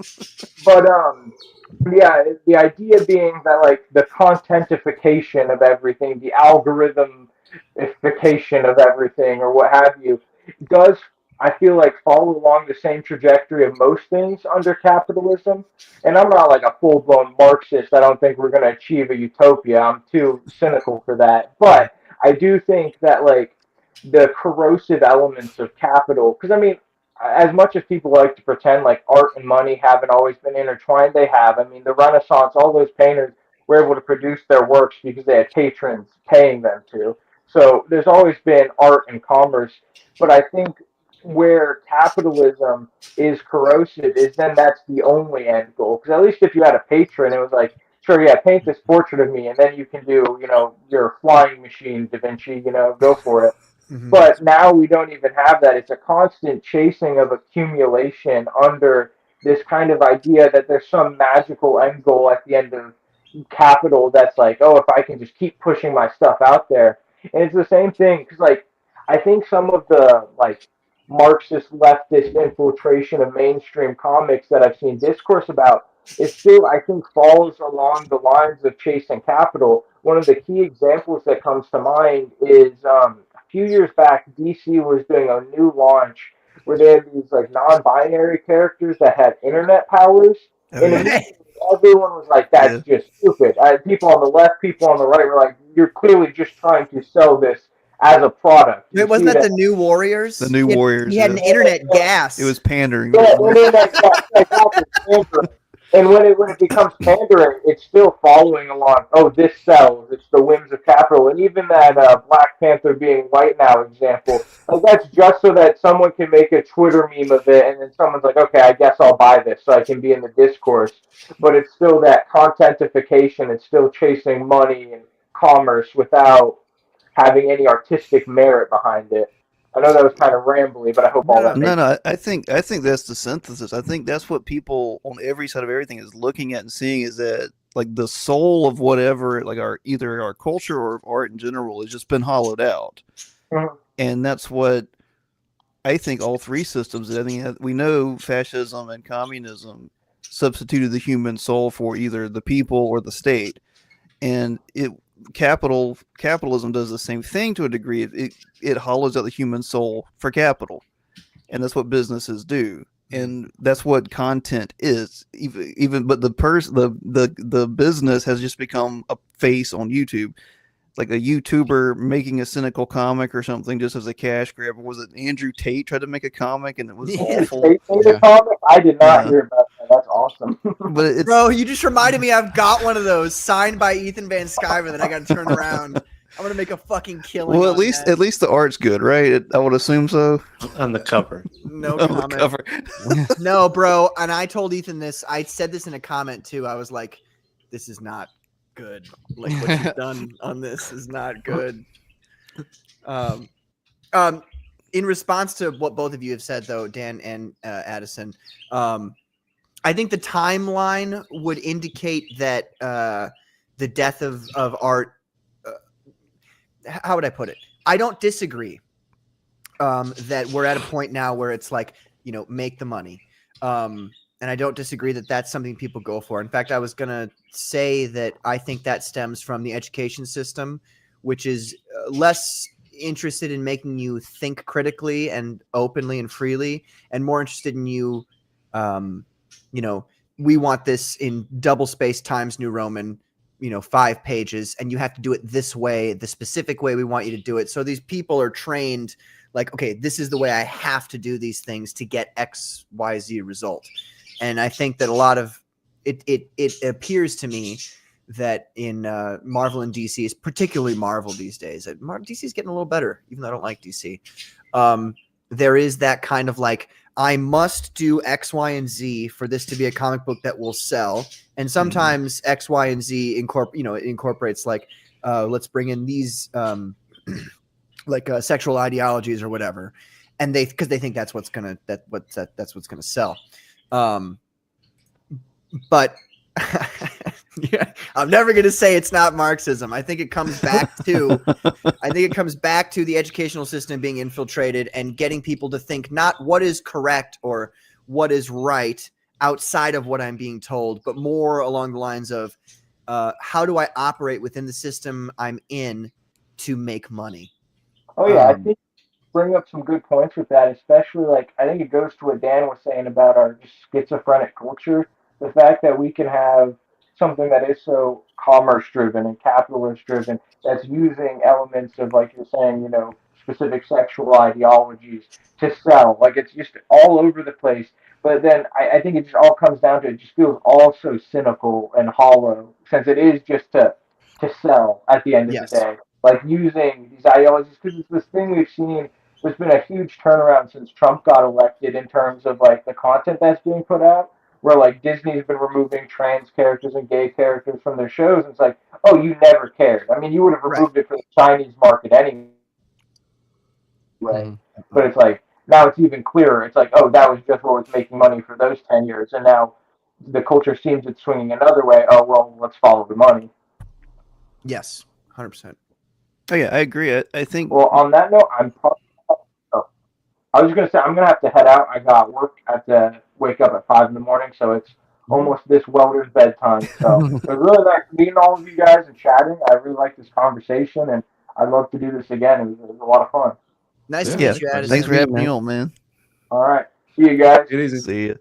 But yeah, the idea being that like the contentification of everything, the algorithmification of everything, or what have you, does I feel like follow along the same trajectory of most things under capitalism. And I'm not like a full blown Marxist. I don't think we're going to achieve a utopia. I'm too cynical for that. But I do think that like the corrosive elements of capital, because I mean, as much as people like to pretend like art and money haven't always been intertwined, they have. I mean, the Renaissance, all those painters were able to produce their works because they had patrons paying them to. So there's always been art and commerce. But I think where capitalism is corrosive is then that's the only end goal. Because at least if you had a patron, it was like, sure, yeah, paint this portrait of me, and then you can do, your flying machine, Da Vinci, go for it.
Mhm.
But now we don't even have that. It's a constant chasing of accumulation under this kind of idea that there's some magical end goal at the end of capital that's like, oh, if I can just keep pushing my stuff out there. And it's the same thing because, like, I think some of the, like, Marxist leftist infiltration of mainstream comics that I've seen discourse about, it still, I think, falls along the lines of chasing capital. One of the key examples that comes to mind is a few years back, DC was doing a new launch where they had these like non-binary characters that had internet powers,
Oh,
and
yeah.
immediately everyone was like, "That's just stupid." People on the left, people on the right were like, "You're clearly just trying to sell this as a product."
Wait, wasn't that the New Warriors?
The New
He had-
Warriors,
He had an
yeah.
internet gas.
It was pandering.
Yeah, and then exactly, pandering. And when it becomes pandering, it's still following along. Oh, this sells. It's the whims of capital. And even that Black Panther being white now example, like that's just so that someone can make a Twitter meme of it, and then someone's like, okay, I guess I'll buy this so I can be in the discourse. But it's still that contentification. It's still chasing money and commerce without having any artistic merit behind it. I know that was kind of rambly, but I hope all that makes
No. I think that's the synthesis. I think that's what people on every side of everything is looking at and seeing is that like the soul of whatever, like either our culture or art in general, has just been hollowed out,
Mhm.
and that's what I think all three systems. I think we know fascism and communism substituted the human soul for either the people or the state, and capitalism does the same thing to a degree. It hollows out the human soul for capital, and that's what businesses do, and that's what content is. But the business has just become a face on YouTube, like a YouTuber making a cynical comic or something just as a cash grab. Was it Andrew Tate tried to make a comic and it was
Yeah.
awful?
State Data
Yeah.
comic? I did not
Yeah.
hear about that. That's awesome.
But it's
Bro, you just reminded me I've got one of those signed by Ethan Van Sciver that I got to turn around. I'm going to make a fucking killing.
well,
on that.
at least the art's good, right? I would assume so.
on the cover.
No
On the
comment.
cover.
No, bro. And I told Ethan this. I said this in a comment too. I was like, this is not good. Like what you've done on this is not good. In response to what both of you have said, though, Dan and Addison, I think the timeline would indicate that the death of art. How would I put it? I don't disagree that we're at a point now where it's like, make the money. And I don't disagree that that's something people go for. In fact, I was going to say that I think that stems from the education system, which is less interested in making you think critically and openly and freely, and more interested in you, we want this in double space Times New Roman, 5 pages, and you have to do it this way, the specific way we want you to do it. So these people are trained like, okay, this is the way I have to do these things to get X, Y, Z result. And I think that a lot of it appears to me that in Marvel and DC, particularly Marvel these days, DC is getting a little better, even though I don't like DC. There is that kind of like, I must do X, Y, and Z for this to be a comic book that will sell. And sometimes X, Y, and Z incorporates like, let's bring in these like sexual ideologies or whatever, and because they think that's what's gonna sell. But yeah, I'm never gonna say it's not Marxism. I think it comes back to the educational system being infiltrated and getting people to think not what is correct or what is right outside of what I'm being told, but more along the lines of how do I operate within the system I'm in to make money?
Oh yeah, I think you bring up some good points with that, especially like I think it goes to what Dan was saying about our schizophrenic culture. The fact that we can have something that is so commerce driven and capitalist driven that's using elements of, like you're saying, specific sexual ideologies to sell. Like it's just all over the place. But then I think it just all comes down to it just feels all so cynical and hollow since it is just to sell at the end of
Yes.
the day. Like using these ideologies because it's this thing we've seen. There's been a huge turnaround since Trump got elected in terms of like the content that's being put out. Where like Disney's been removing trans characters and gay characters from their shows, and it's like, oh, you never cared. I mean, you would have removed it for the Chinese market anyway. But it's like now it's even clearer. It's like, oh, that was just what was making money for those 10 years, and now the culture seems it's swinging another way. Oh well, let's follow the money.
Yes, 100%.
Oh yeah, I agree. I think.
Well, on that note, I was gonna say I'm gonna have to head out. I got work. I have to wake up at 5 in the morning, so it's almost this welder's bedtime. So it was really nice meeting all of you guys and chatting. I really liked this conversation, and I'd love to do this again. It was a lot of fun.
Nice to
Yeah,
meet you, Addison.
thanks for having me on, man.
All right, see you guys.
It is.
See ya.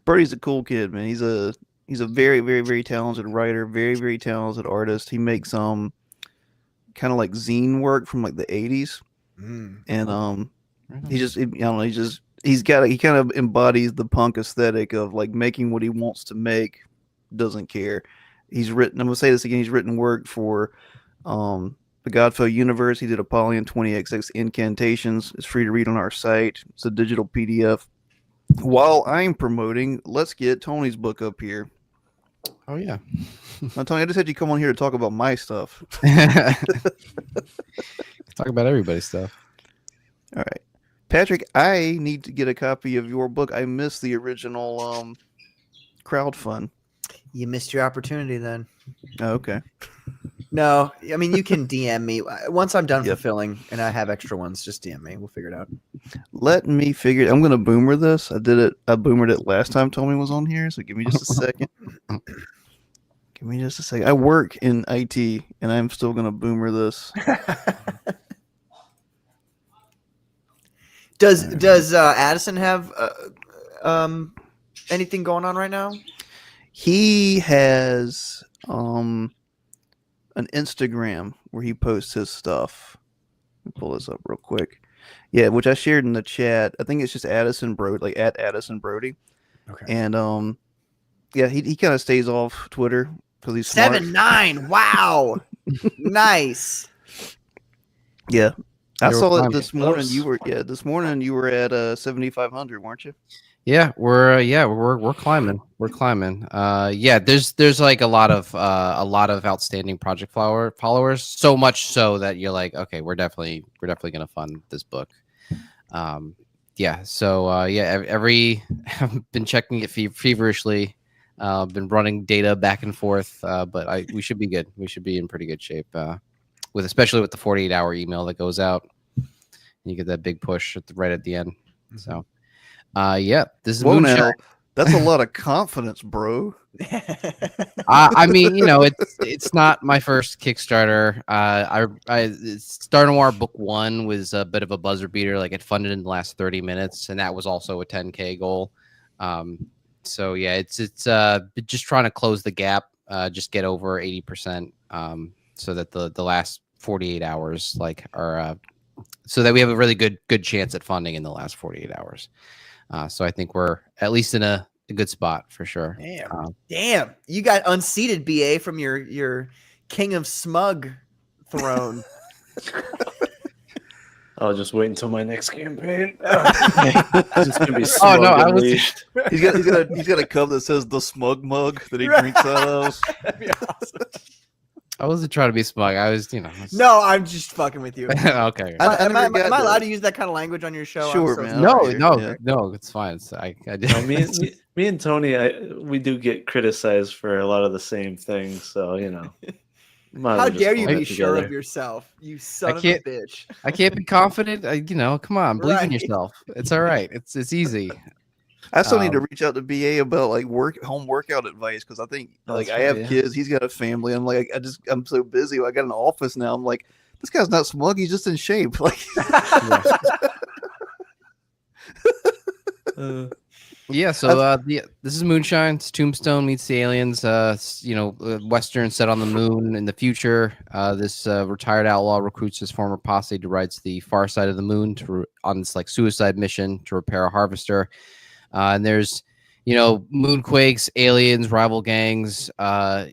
Brody's a cool kid, man. He's a very, very, very talented writer, very, very talented artist. He makes kind of like zine work from like the 80s. And he just, I don't know, he kind of embodies the punk aesthetic of like making what he wants to make, doesn't care. I'm gonna say this again, he's written work for the Godfell universe. He did Apollyon 20XX Incantations. It's free to read on our site. It's a digital PDF. While I'm promoting, let's get Tony's book up here.
Oh yeah.
Now, Tony, I just had you come on here to talk about my stuff.
Talk about everybody's stuff.
All right. Patrick, I need to get a copy of your book. I missed the original crowdfund.
You missed your opportunity then.
Oh, okay.
No, I mean, you can DM me. Once I'm done
Yep.
fulfilling and I have extra ones, just DM me. We'll figure it out.
Let me figure it. I'm going to boomer this. I boomered it last time Tony was on here, so give me just a second. Give me just a second. I work in IT, and I'm still going to boomer this.
Does Addison have anything going on right now?
He has an Instagram where he posts his stuff. Let me pull this up real quick. Yeah, which I shared in the chat. I think it's just Addison Brody, like at Addison Brody.
Okay.
And yeah, he kind of stays off Twitter because he's smart.
7'9". Wow. Nice.
Yeah. I
They were
saw it
climbing.
this morning. This morning you were at 7,500, weren't you?
Yeah, we're climbing. We're climbing. Yeah, there's like a lot of outstanding project followers. So much so that you're like, okay, we're definitely gonna fund this book. Yeah. So yeah, I've been checking it feverishly. Been running data back and forth. But we should be good. We should be in pretty good shape. Especially with the 48-hour email that goes out, you get that big push right at the end. So. Yeah, this is
Whoa,
Moonshine.
now, that's a lot of confidence, bro.
I mean, it's not my first Kickstarter. Star Noir Book 1 was a bit of a buzzer beater. Like it funded in the last 30 minutes, and that was also a 10K goal. So yeah, it's just trying to close the gap, just get over 80%, so that the last 48 hours are so that we have a really good chance at funding in the last 48 hours. So I think we're at least in a good spot for sure.
Damn. You got unseated, BA, from your King of Smug throne.
I'll just wait until my next campaign. It's gonna be
Oh, no, I was-
unleashed.
He's got a cup that says the smug mug that he drinks out of.
That'd be awesome.
I wasn't trying to be smug. I was, you know.
No, I'm just fucking with you.
Okay.
Am I
never got
allowed
that.
to use that kind of language on your show? I'm
Sure,
so
man.
No,
Here,
no,
yeah.
no. It's fine. It's, I
No, me and Tony, we do get criticized for a lot of the same things. So might as
How
well just
dare you
hold
be
it
sure of
together.
yourself, you son of a
can't-
bitch.
I can't be confident. Come on, believe in
Right.
yourself. It's all right. It's easy.
I still need to
Um,
reach out to BA about like home workout advice because I think like
That's
I have
right, yeah.
kids, he's got a family. I'm like I'm so busy. I got an office now. I'm like, this guy's not smug. He's just in shape. Like,
Yeah, so this is Moonshine. It's Tombstone meets the aliens. Western set on the moon in the future. This retired outlaw recruits his former posse to ride to the far side of the moon on this like suicide mission to repair a harvester. And there's, moonquakes, aliens, rival gangs. A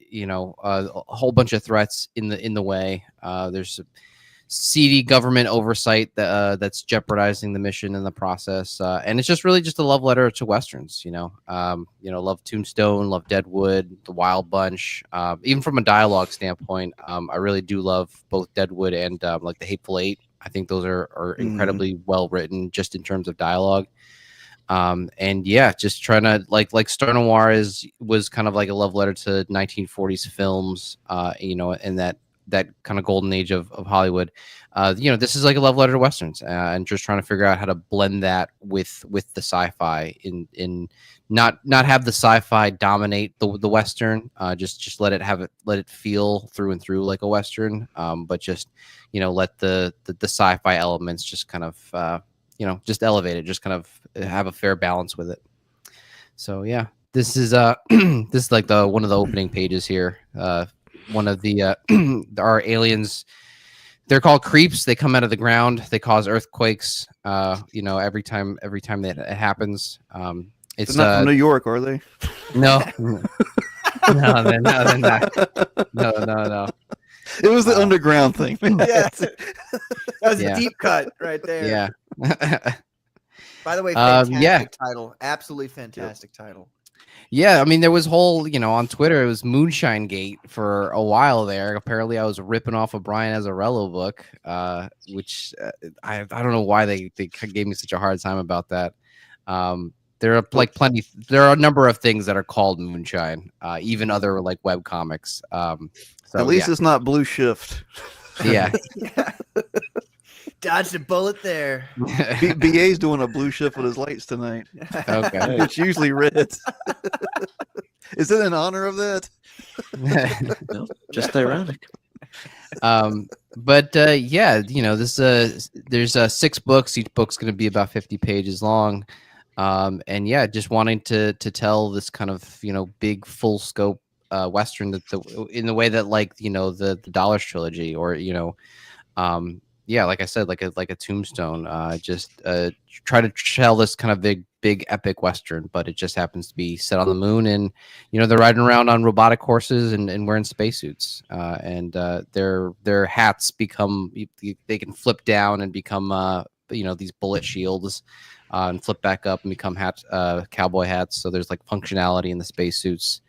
whole bunch of threats in the way. There's seedy government oversight that's jeopardizing the mission in the process, and it's just really just a love letter to westerns. Love Tombstone, love Deadwood, The Wild Bunch. Even from a dialogue standpoint, I really do love both Deadwood and like The Hateful Eight. I think those are incredibly well written, just in terms of dialogue. And yeah, just trying to like Star Noir was kind of like a love letter to 1940s films, and that kind of golden age of Hollywood. This is like a love letter to westerns, and just trying to figure out how to blend that with the sci-fi in not have the sci-fi dominate the western, just let it feel through and through like a western, but just let the sci-fi elements just kind of just elevate it, just kind of have a fair balance with it. So yeah, this is this is like one of the opening pages here. One of the our aliens, they're called creeps. They come out of the ground. They cause earthquakes. Every time that it happens. It's
they're not from New York, are they?
No, no, they're not. No.
It was the underground thing.
Yeah. That was
Yeah.
a deep cut right there.
Yeah.
By the way,
Yeah.
fantastic title. Absolutely fantastic title.
Yeah, I mean, there was whole, on Twitter, it was Moonshine Gate for a while there. Apparently, I was ripping off a Brian Azzarello book, which I don't know why they gave me such a hard time about that. There are there are a number of things that are called Moonshine, even other like web comics. So
At least it's not Blue Shift.
yeah.
Dodged a bullet there.
BA's doing a blue shift with his lights tonight.
Okay.
It's usually red. Is it in honor of that?
No, just ironic.
But yeah, this there's 6 books. Each book's going to be about 50 pages long. And yeah, just wanting to tell this kind of big full scope western in the way that like the Dollars trilogy, or yeah, like I said, like a Tombstone. Just try to tell this kind of big epic western, but it just happens to be set on the moon, and they're riding around on robotic horses and wearing spacesuits, and their hats become, they can flip down and become these bullet shields, and flip back up and become hats, cowboy hats. So there's like functionality in the spacesuits.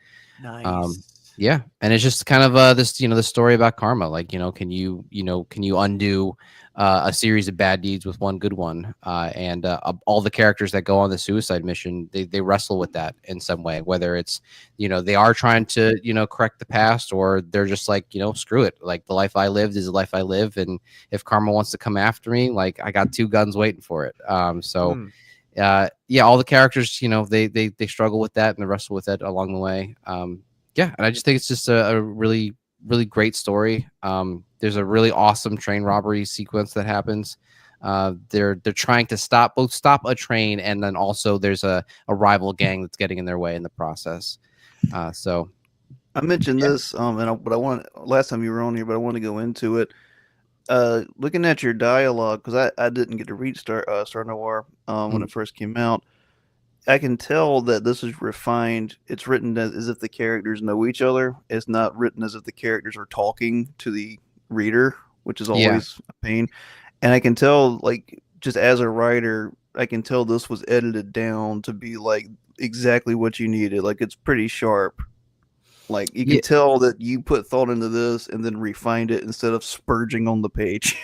Nice.
Yeah, and it's just kind of this the story about karma. Like can you undo a series of bad deeds with one good one? And all the characters that go on the suicide mission, they wrestle with that in some way. Whether it's they are trying to correct the past, or they're just like screw it. Like the life I lived is the life I live, and if karma wants to come after me, like I got 2 guns waiting for it. Yeah, all the characters they struggle with that and they wrestle with it along the way. Yeah, and I just think it's just a really, really great story. There's a really awesome train robbery sequence that happens. They're trying to stop a train, and then also there's a rival gang that's getting in their way in the process. So
I mentioned this, but I want last time you were on here, but I want to go into it. Looking at your dialogue, because I didn't get to read Star Noir when it first came out. I can tell that this is refined. It's written as if the characters know each other. It's not written as if the characters are talking to the reader, which is always a pain. And I can tell, like, just as a writer, I can tell this was edited down to be like exactly what you needed. Like, it's pretty sharp. Like you can tell that you put thought into this and then refined it instead of spurging on the page.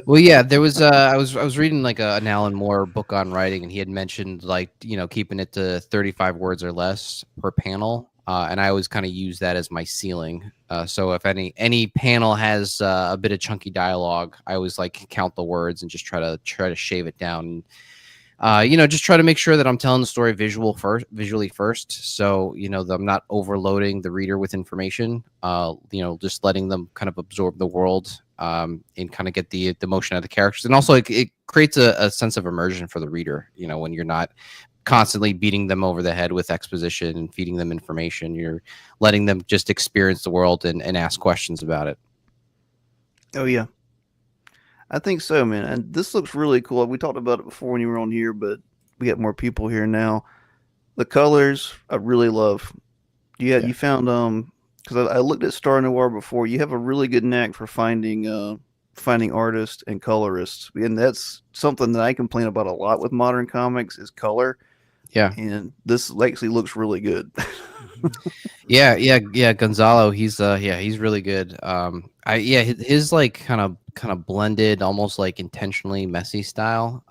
Well, yeah, there was I was reading like an Alan Moore book on writing, and he had mentioned like keeping it to 35 words or less per panel, and I always kind of use that as my ceiling. So if any panel has a bit of chunky dialogue, I always like count the words and just try to shave it down. Just try to make sure that I'm telling the story visually first. So, that I'm not overloading the reader with information, just letting them kind of absorb the world, and kind of get the emotion of the characters. And also it creates a sense of immersion for the reader, when you're not constantly beating them over the head with exposition and feeding them information. You're letting them just experience the world and ask questions about it.
Oh yeah. I think so, man. And this looks really cool. We talked about it before when you were on here, but we got more people here now. The colors I really love. You found because I looked at Star Noir before. You have a really good knack for finding artists and colorists, and that's something that I complain about a lot with modern comics is color.
Yeah,
and this actually looks really good.
yeah. Gonzalo, he's really good. His like kind of blended, almost like intentionally messy style.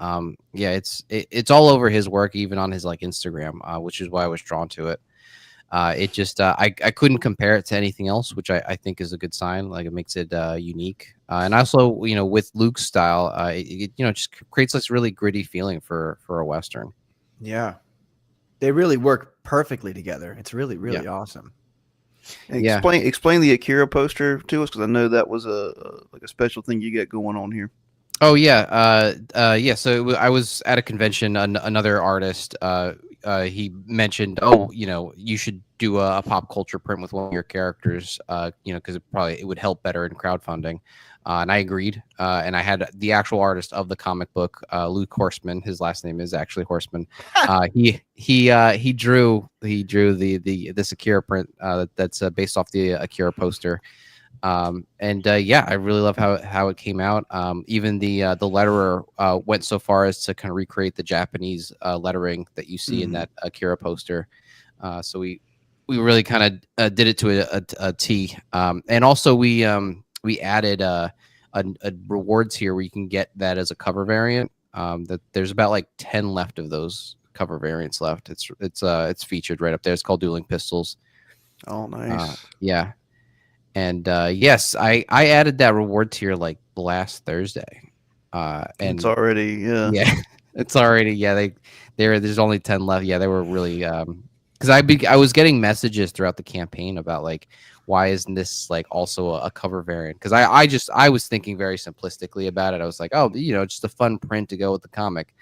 It's all over his work, even on his like Instagram, which is why I was drawn to it. It just I couldn't compare it to anything else, which I think is a good sign. Like it makes it unique, and also with Luke's style, it just creates this really gritty feeling for a Western.
Yeah, they really work perfectly together. It's really awesome.
Explain the Akira poster to us, because I know that was a special thing you get going on here.
Oh yeah, So I was at a convention. Another artist, he mentioned, you should do a pop culture print with one of your characters, because it would help better in crowdfunding. And I agreed. And I had the actual artist of the comic book, Luke Horseman. His last name is actually Horseman. He drew this Akira print that's based off the Akira poster. I really love how it came out. Even the letterer went so far as to kind of recreate the Japanese lettering that you see in that Akira poster. So we really kind of did it to a T. And also we added a rewards here where you can get that as a cover variant. That there's about like 10 left of those cover variants left. It's featured right up there. It's called Dueling Pistols.
Oh, nice.
Yeah. And yes, I added that reward tier like last Thursday. And
it's already
it's already there's only 10 left. Yeah, they were really because I was getting messages throughout the campaign about like, why isn't this like also a cover variant? Because I was thinking very simplistically about it. I was like, oh, just a fun print to go with the comic.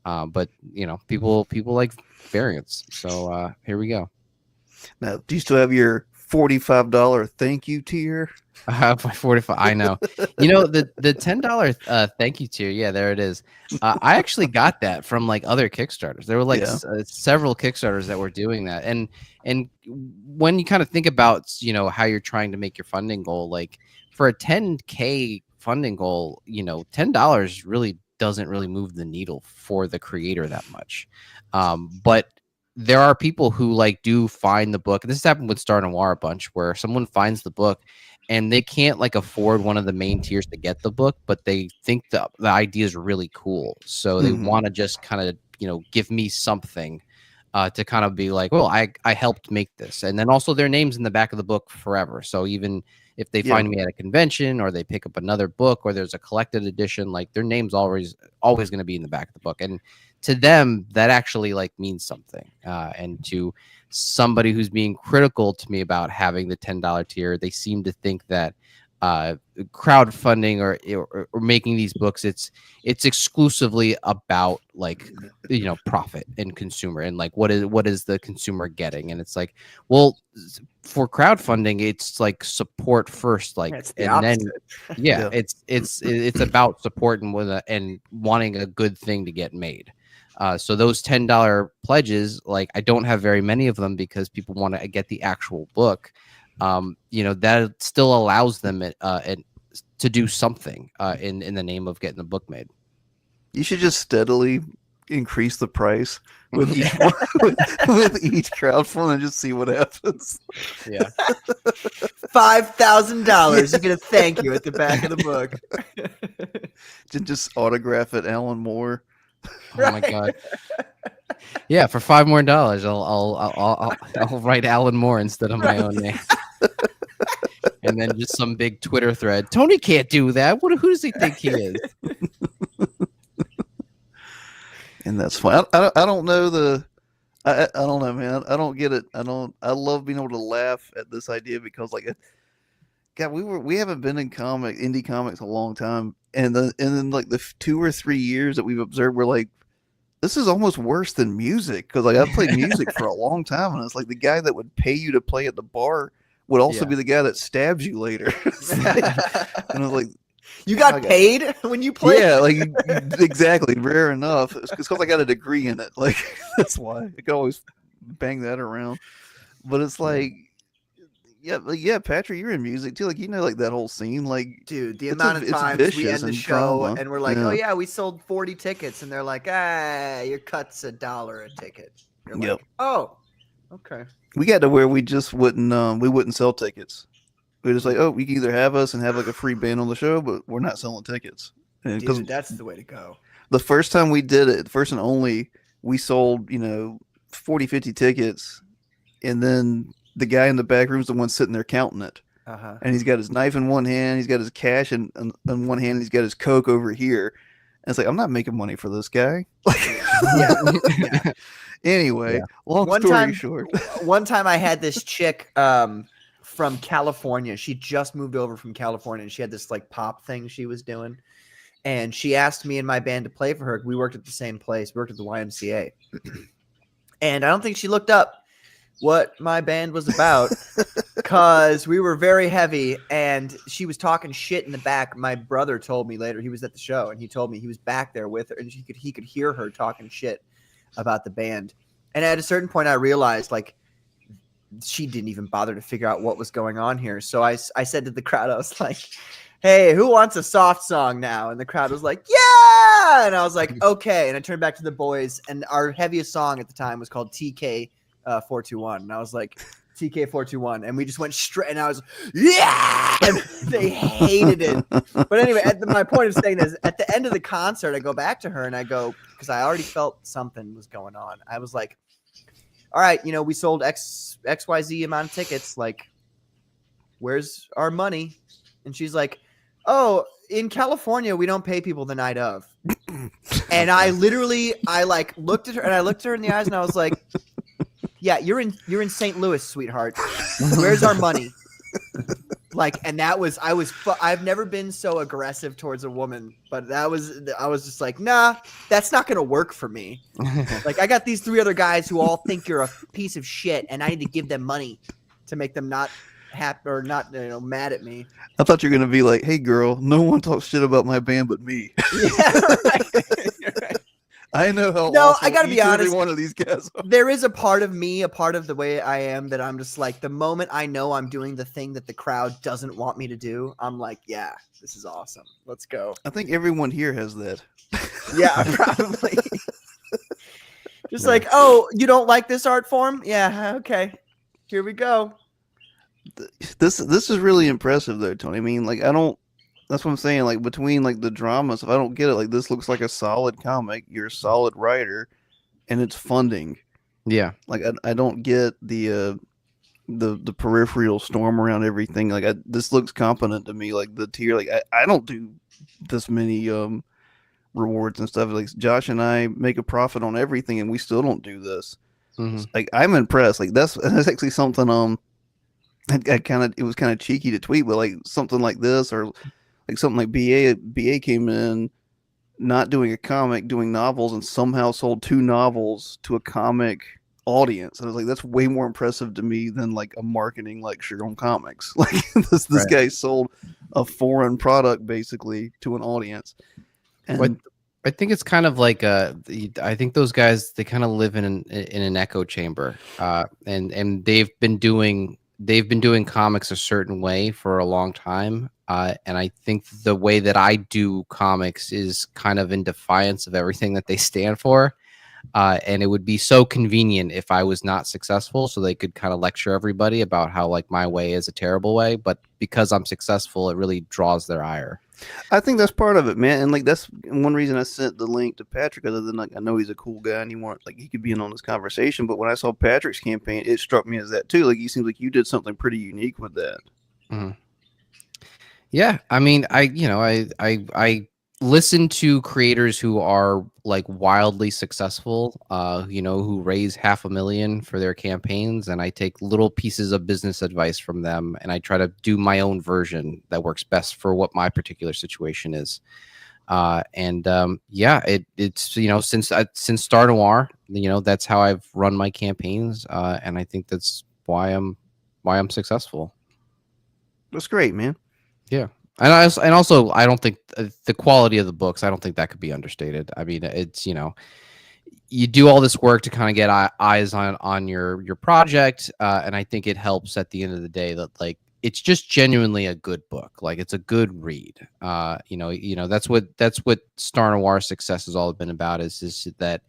But people like variants. So here we go.
Now, do you still have your $45 thank you tier?
I have my 45. I know. The $10 thank you tier. Yeah, there it is. I actually got that from like other Kickstarters. There were like several Kickstarters that were doing that. And when you kind of think about how you're trying to make your funding goal, like for a 10K funding goal, $10 really doesn't really move the needle for the creator that much. But there are people who like do find the book. This has happened with Star Noir a bunch, where someone finds the book and they can't like afford one of the main tiers to get the book, but they think the idea is really cool. So they want to just kind of, give me something to kind of be like, well, I helped make this. And then also their name's in the back of the book forever. So even if they find me at a convention or they pick up another book or there's a collected edition, like their name's always going to be in the back of the book. And to them, that actually like means something. And to somebody who's being critical to me about having the $10 tier, they seem to think that crowdfunding or making these books, it's exclusively about like profit and consumer and like what is the consumer getting. And it's like, well, for crowdfunding, it's like support first, like and then it's about support and wanting a good thing to get made. So those $10 pledges, like I don't have very many of them because people want to get the actual book. That still allows them to do something in the name of getting the book made.
You should just steadily, increase the price with each with each crowdfund and just see what happens.
Yeah.
$5,000. You get a thank you at the back of the book.
Just autograph it, Alan Moore.
Oh my god. Yeah, for $5 more, I'll write Alan Moore instead of my own name. And then just some big Twitter thread. Tony can't do that. Who does he think he is?
And that's fine. I don't know I don't know, man. I don't get it. I love being able to laugh at this idea because like God, we haven't been in indie comics a long time. And then like the 2 or 3 years that we've observed, we're like, this is almost worse than music. Because like I've played music for a long time, and it's like the guy that would pay you to play at the bar would also be the guy that stabs you later. And I was like,
You got paid when you played?
yeah, like exactly. Rare enough. It's because I got a degree in it. Like that's why I could always bang that around. But it's like, yeah, Patrick, you're in music too. Like like that whole scene. Like,
Dude, the
It's
amount
a-
of
it's
times we
vicious
end the
and
show
drama.
and we're like,
Yeah.
oh yeah, we sold 40 tickets, and they're like, your cut's $1 a ticket. You're like,
Yep.
oh, okay.
we got to where we just wouldn't sell tickets. We're just like, oh, we can either have us and have like a free band on the show, but we're not selling tickets. Because
Dude, that's the way to go.
the first time we did it, first and only, we sold 40, 50 tickets, and then the guy in the back room is the one sitting there counting it.
Uh-huh.
And he's got his knife in one hand, he's got his cash in one hand, and he's got his Coke over here. And it's like, I'm not making money for this guy.
Yeah.
Anyway,
Yeah.
long
One
story
time-
short.
One time I had this chick from California. She just moved over from California, and she had this like pop thing she was doing. And she asked me and my band to play for her. We worked at the same place. We worked at the YMCA. And I don't think she looked up what my band was about because we were very heavy, and she was talking shit in the back. My brother told me later, he was at the show, and he told me he was back there with her, and he could hear her talking shit about the band. And at a certain point I realized like she didn't even bother to figure out what was going on here. So I said to the crowd, I was like, hey, who wants a soft song now? And the crowd was like, yeah. And I was like, okay. And I turned back to the boys, and our heaviest song at the time was called TK 421. And I was like, TK 421. And we just went straight, and I was, yeah. And they hated it. But anyway, my point of saying is at the end of the concert, I go back to her and I go, because I already felt something was going on. I was like, all right, we sold XYZ amount of tickets. Like, where's our money? And she's like, oh, in California, we don't pay people the night of. And I like looked at her, and I looked at her in the eyes, and I was like, yeah, you're in St. Louis, sweetheart. Where's our money? Like, and I've never been so aggressive towards a woman, but I was just like, nah, that's not going to work for me. Like, I got these 3 other guys who all think you're a piece of shit, and I need to give them money to make them not happy or not, mad at me.
I thought you were going to be like, hey, girl, no one talks shit about my band but me.
Yeah, right.
I know how
No,
awful
I gotta be
each and every
honest.
one of these guys are.
There is a part of me, a part of the way I am, that I'm just like, the moment I know I'm doing the thing that the crowd doesn't want me to do, I'm like, yeah, this is awesome. Let's go.
I think everyone here has that.
Yeah, probably. Just like, oh, you don't like this art form? Yeah, okay. Here we go.
This is really impressive though, Tony. I mean, like that's what I'm saying. Like between like the dramas, if I don't get it, like this looks like a solid comic. You're a solid writer, and it's funding.
Yeah.
Like I don't get the peripheral storm around everything. Like this looks competent to me. Like the tier, like I don't do this many rewards and stuff. Like Josh and I make a profit on everything, and we still don't do this.
Mhm.
Like I'm impressed. Like that's actually something. It was kind of cheeky to tweet, but like something like this, or like something like BA came in, not doing a comic, doing novels, and somehow sold 2 novels to a comic audience. And I was like, that's way more impressive to me than like a marketing lecture on comics. Like this
Right.
guy sold a foreign product basically to an audience. And
What- I think it's kind of like I think those guys, they kind of live in an echo chamber, and they've been doing comics a certain way for a long time, And I think the way that I do comics is kind of in defiance of everything that they stand for. And it would be so convenient if I was not successful, so they could kind of lecture everybody about how like my way is a terrible way. But because I'm successful, it really draws their ire.
I think that's part of it, man. And like that's one reason I sent the link to Patrick, other than like I know he's a cool guy and he could be in on this conversation. But when I saw Patrick's campaign, it struck me as that too. Like, you seems like you did something pretty unique with that.
Mhm. Yeah, I mean, I listen to creators who are like wildly successful, who raise $500,000 for their campaigns, and I take little pieces of business advice from them, and I try to do my own version that works best for what my particular situation is. It's since Star Noir, that's how I've run my campaigns, and I think that's why I'm successful.
That's great, man.
Yeah. And also, I don't think the quality of the books, I don't think that could be understated. I mean, it's, you do all this work to kind of get eyes on your project. And I think it helps at the end of the day that like, it's just genuinely a good book. Like, it's a good read. That's what Star Noir success has all been about is that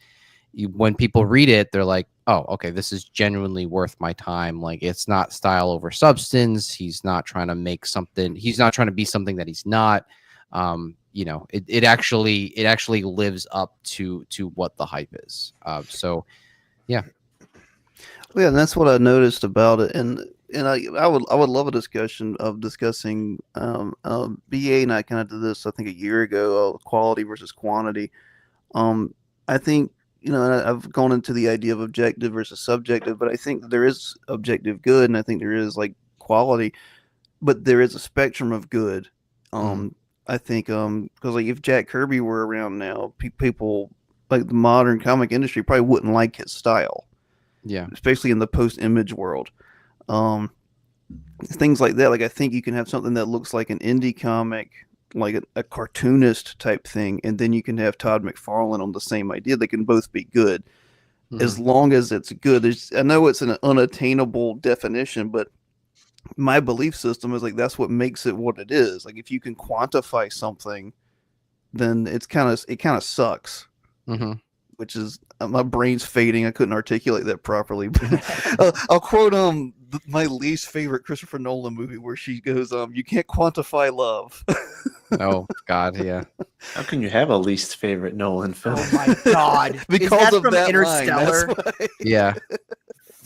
when people read it, they're like, oh, okay, this is genuinely worth my time. Like, it's not style over substance. He's not trying to make something. He's not trying to be something that he's not. It actually lives up to what the hype is. So, yeah.
Well, yeah, and that's what I noticed about it, and I would love a discussion of discussing. BA and I kind of did this, I think, a year ago, quality versus quantity. I think. And I've gone into the idea of objective versus subjective, but I think there is objective good, and I think there is like quality, but there is a spectrum of good. I think because like if Jack Kirby were around now, people like the modern comic industry probably wouldn't like his style.
Yeah,
especially in the post-image world. Things like that. Like, I think you can have something that looks like an indie comic, like a cartoonist type thing, and then you can have Todd McFarlane on the same idea. They can both be good as long as it's good. I know it's an unattainable definition, but my belief system is like that's what makes it what it is. Like, if you can quantify something, then it kind of sucks. Which is my brain's fading. I couldn't articulate that properly. But I'll quote my least favorite Christopher Nolan movie where she goes, "You can't quantify love."
Oh God, yeah.
How can you have a least favorite Nolan film?
Oh my God!
Because
is that
of
from
that
Interstellar?
line. That's why.
Yeah.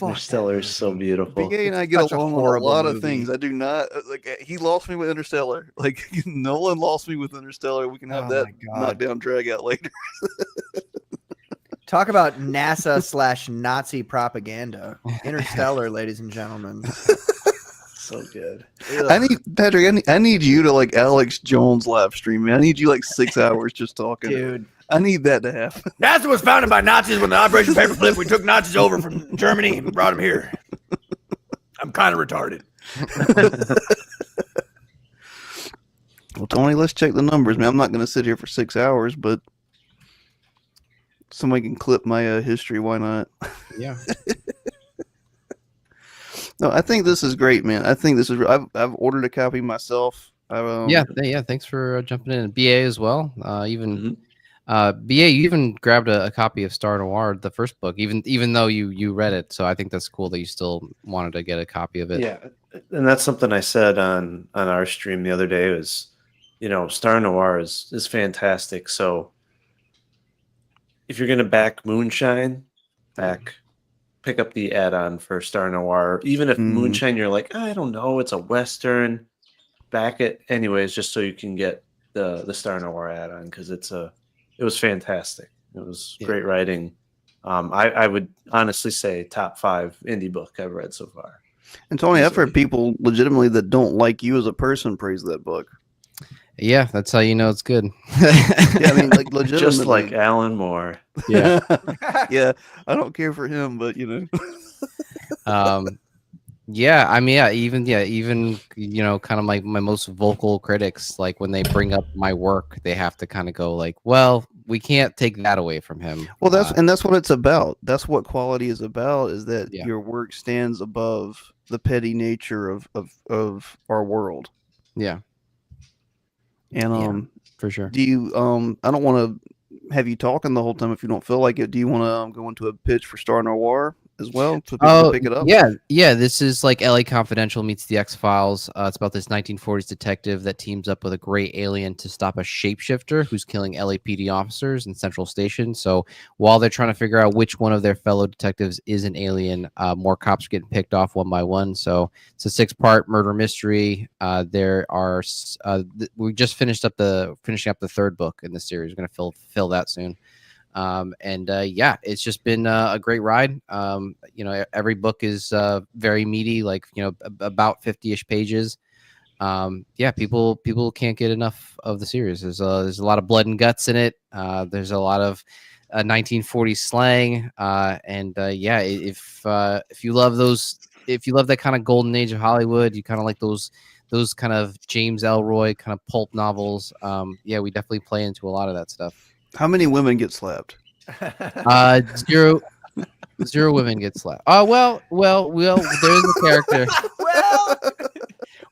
Interstellar is so beautiful.
BK and I get
Such a
along on a
horrible
lot of
movie.
things. I do not like. He lost me with Interstellar. Like, Nolan lost me with Interstellar. We can have
Oh
that
my God.
knockdown drag out later.
Talk about NASA/Nazi propaganda. Interstellar, ladies and gentlemen.
So good.
I need Patrick. I need you to like Alex Jones live stream, man. I need you like 6 hours just talking.
Dude.
I need that to happen.
NASA was founded by Nazis when the Operation Paperclip. We took Nazis over from Germany and brought them here. I'm kind of retarded.
Well, Tony, let's check the numbers, man. I'm not going to sit here for 6 hours, but somebody can clip my history. Why not?
Yeah.
No, I think this is great, man. I think this is. I've ordered a copy myself.
Yeah. Thanks for jumping in. BA as well. BA, you even grabbed a copy of Star Noir, the first book, even though you read it. So I think that's cool that you still wanted to get a copy of it.
Yeah, and that's something I said on our stream the other day. Was Star Noir is fantastic. So if you're gonna back Moonshine, pick up the add-on for Star Noir. Even if Moonshine, you're like, I don't know, it's a Western, back it anyways, just so you can get the Star Noir add-on, because it was fantastic. It was great writing. I would honestly say top 5 indie book I've read so far.
And Tony, I've heard people legitimately that don't like you as a person praise that book.
Yeah, that's how you know it's good.
Yeah, I mean, like legitimately,
Just like Alan Moore.
Yeah.
Yeah, I don't care for him, but
Yeah, I mean, even kind of like my most vocal critics, like when they bring up my work, they have to kind of go like, well, we can't take that away from him.
Well, that's what it's about. That's what quality is about, is that
Yeah.
your work stands above the petty nature of our world.
Yeah.
And
Yeah. For sure.
do you I don't want to have you talking the whole time if you don't feel like it. Do you want to go into a pitch for Star Noir as well so people can pick it up?
Yeah. This is like LA Confidential meets the X-Files. It's about this 1940s detective that teams up with a gray alien to stop a shapeshifter who's killing LAPD officers in Central Station. So while they're trying to figure out which one of their fellow detectives is an alien, more cops are getting picked off one by one. So it's a 6-part murder mystery. We just finishing up the third book in the series. We're gonna fill that soon. It's just been a great ride. Every book is very meaty, like about 50-ish pages. People can't get enough of the series. There's a lot of blood and guts in it. There's a lot of 1940s slang, if you love those, if you love that kind of golden age of Hollywood, you kind of like those kind of James Ellroy kind of pulp novels. We definitely play into a lot of that stuff.
How many women get slapped?
Zero women get slapped. Well, there's a character.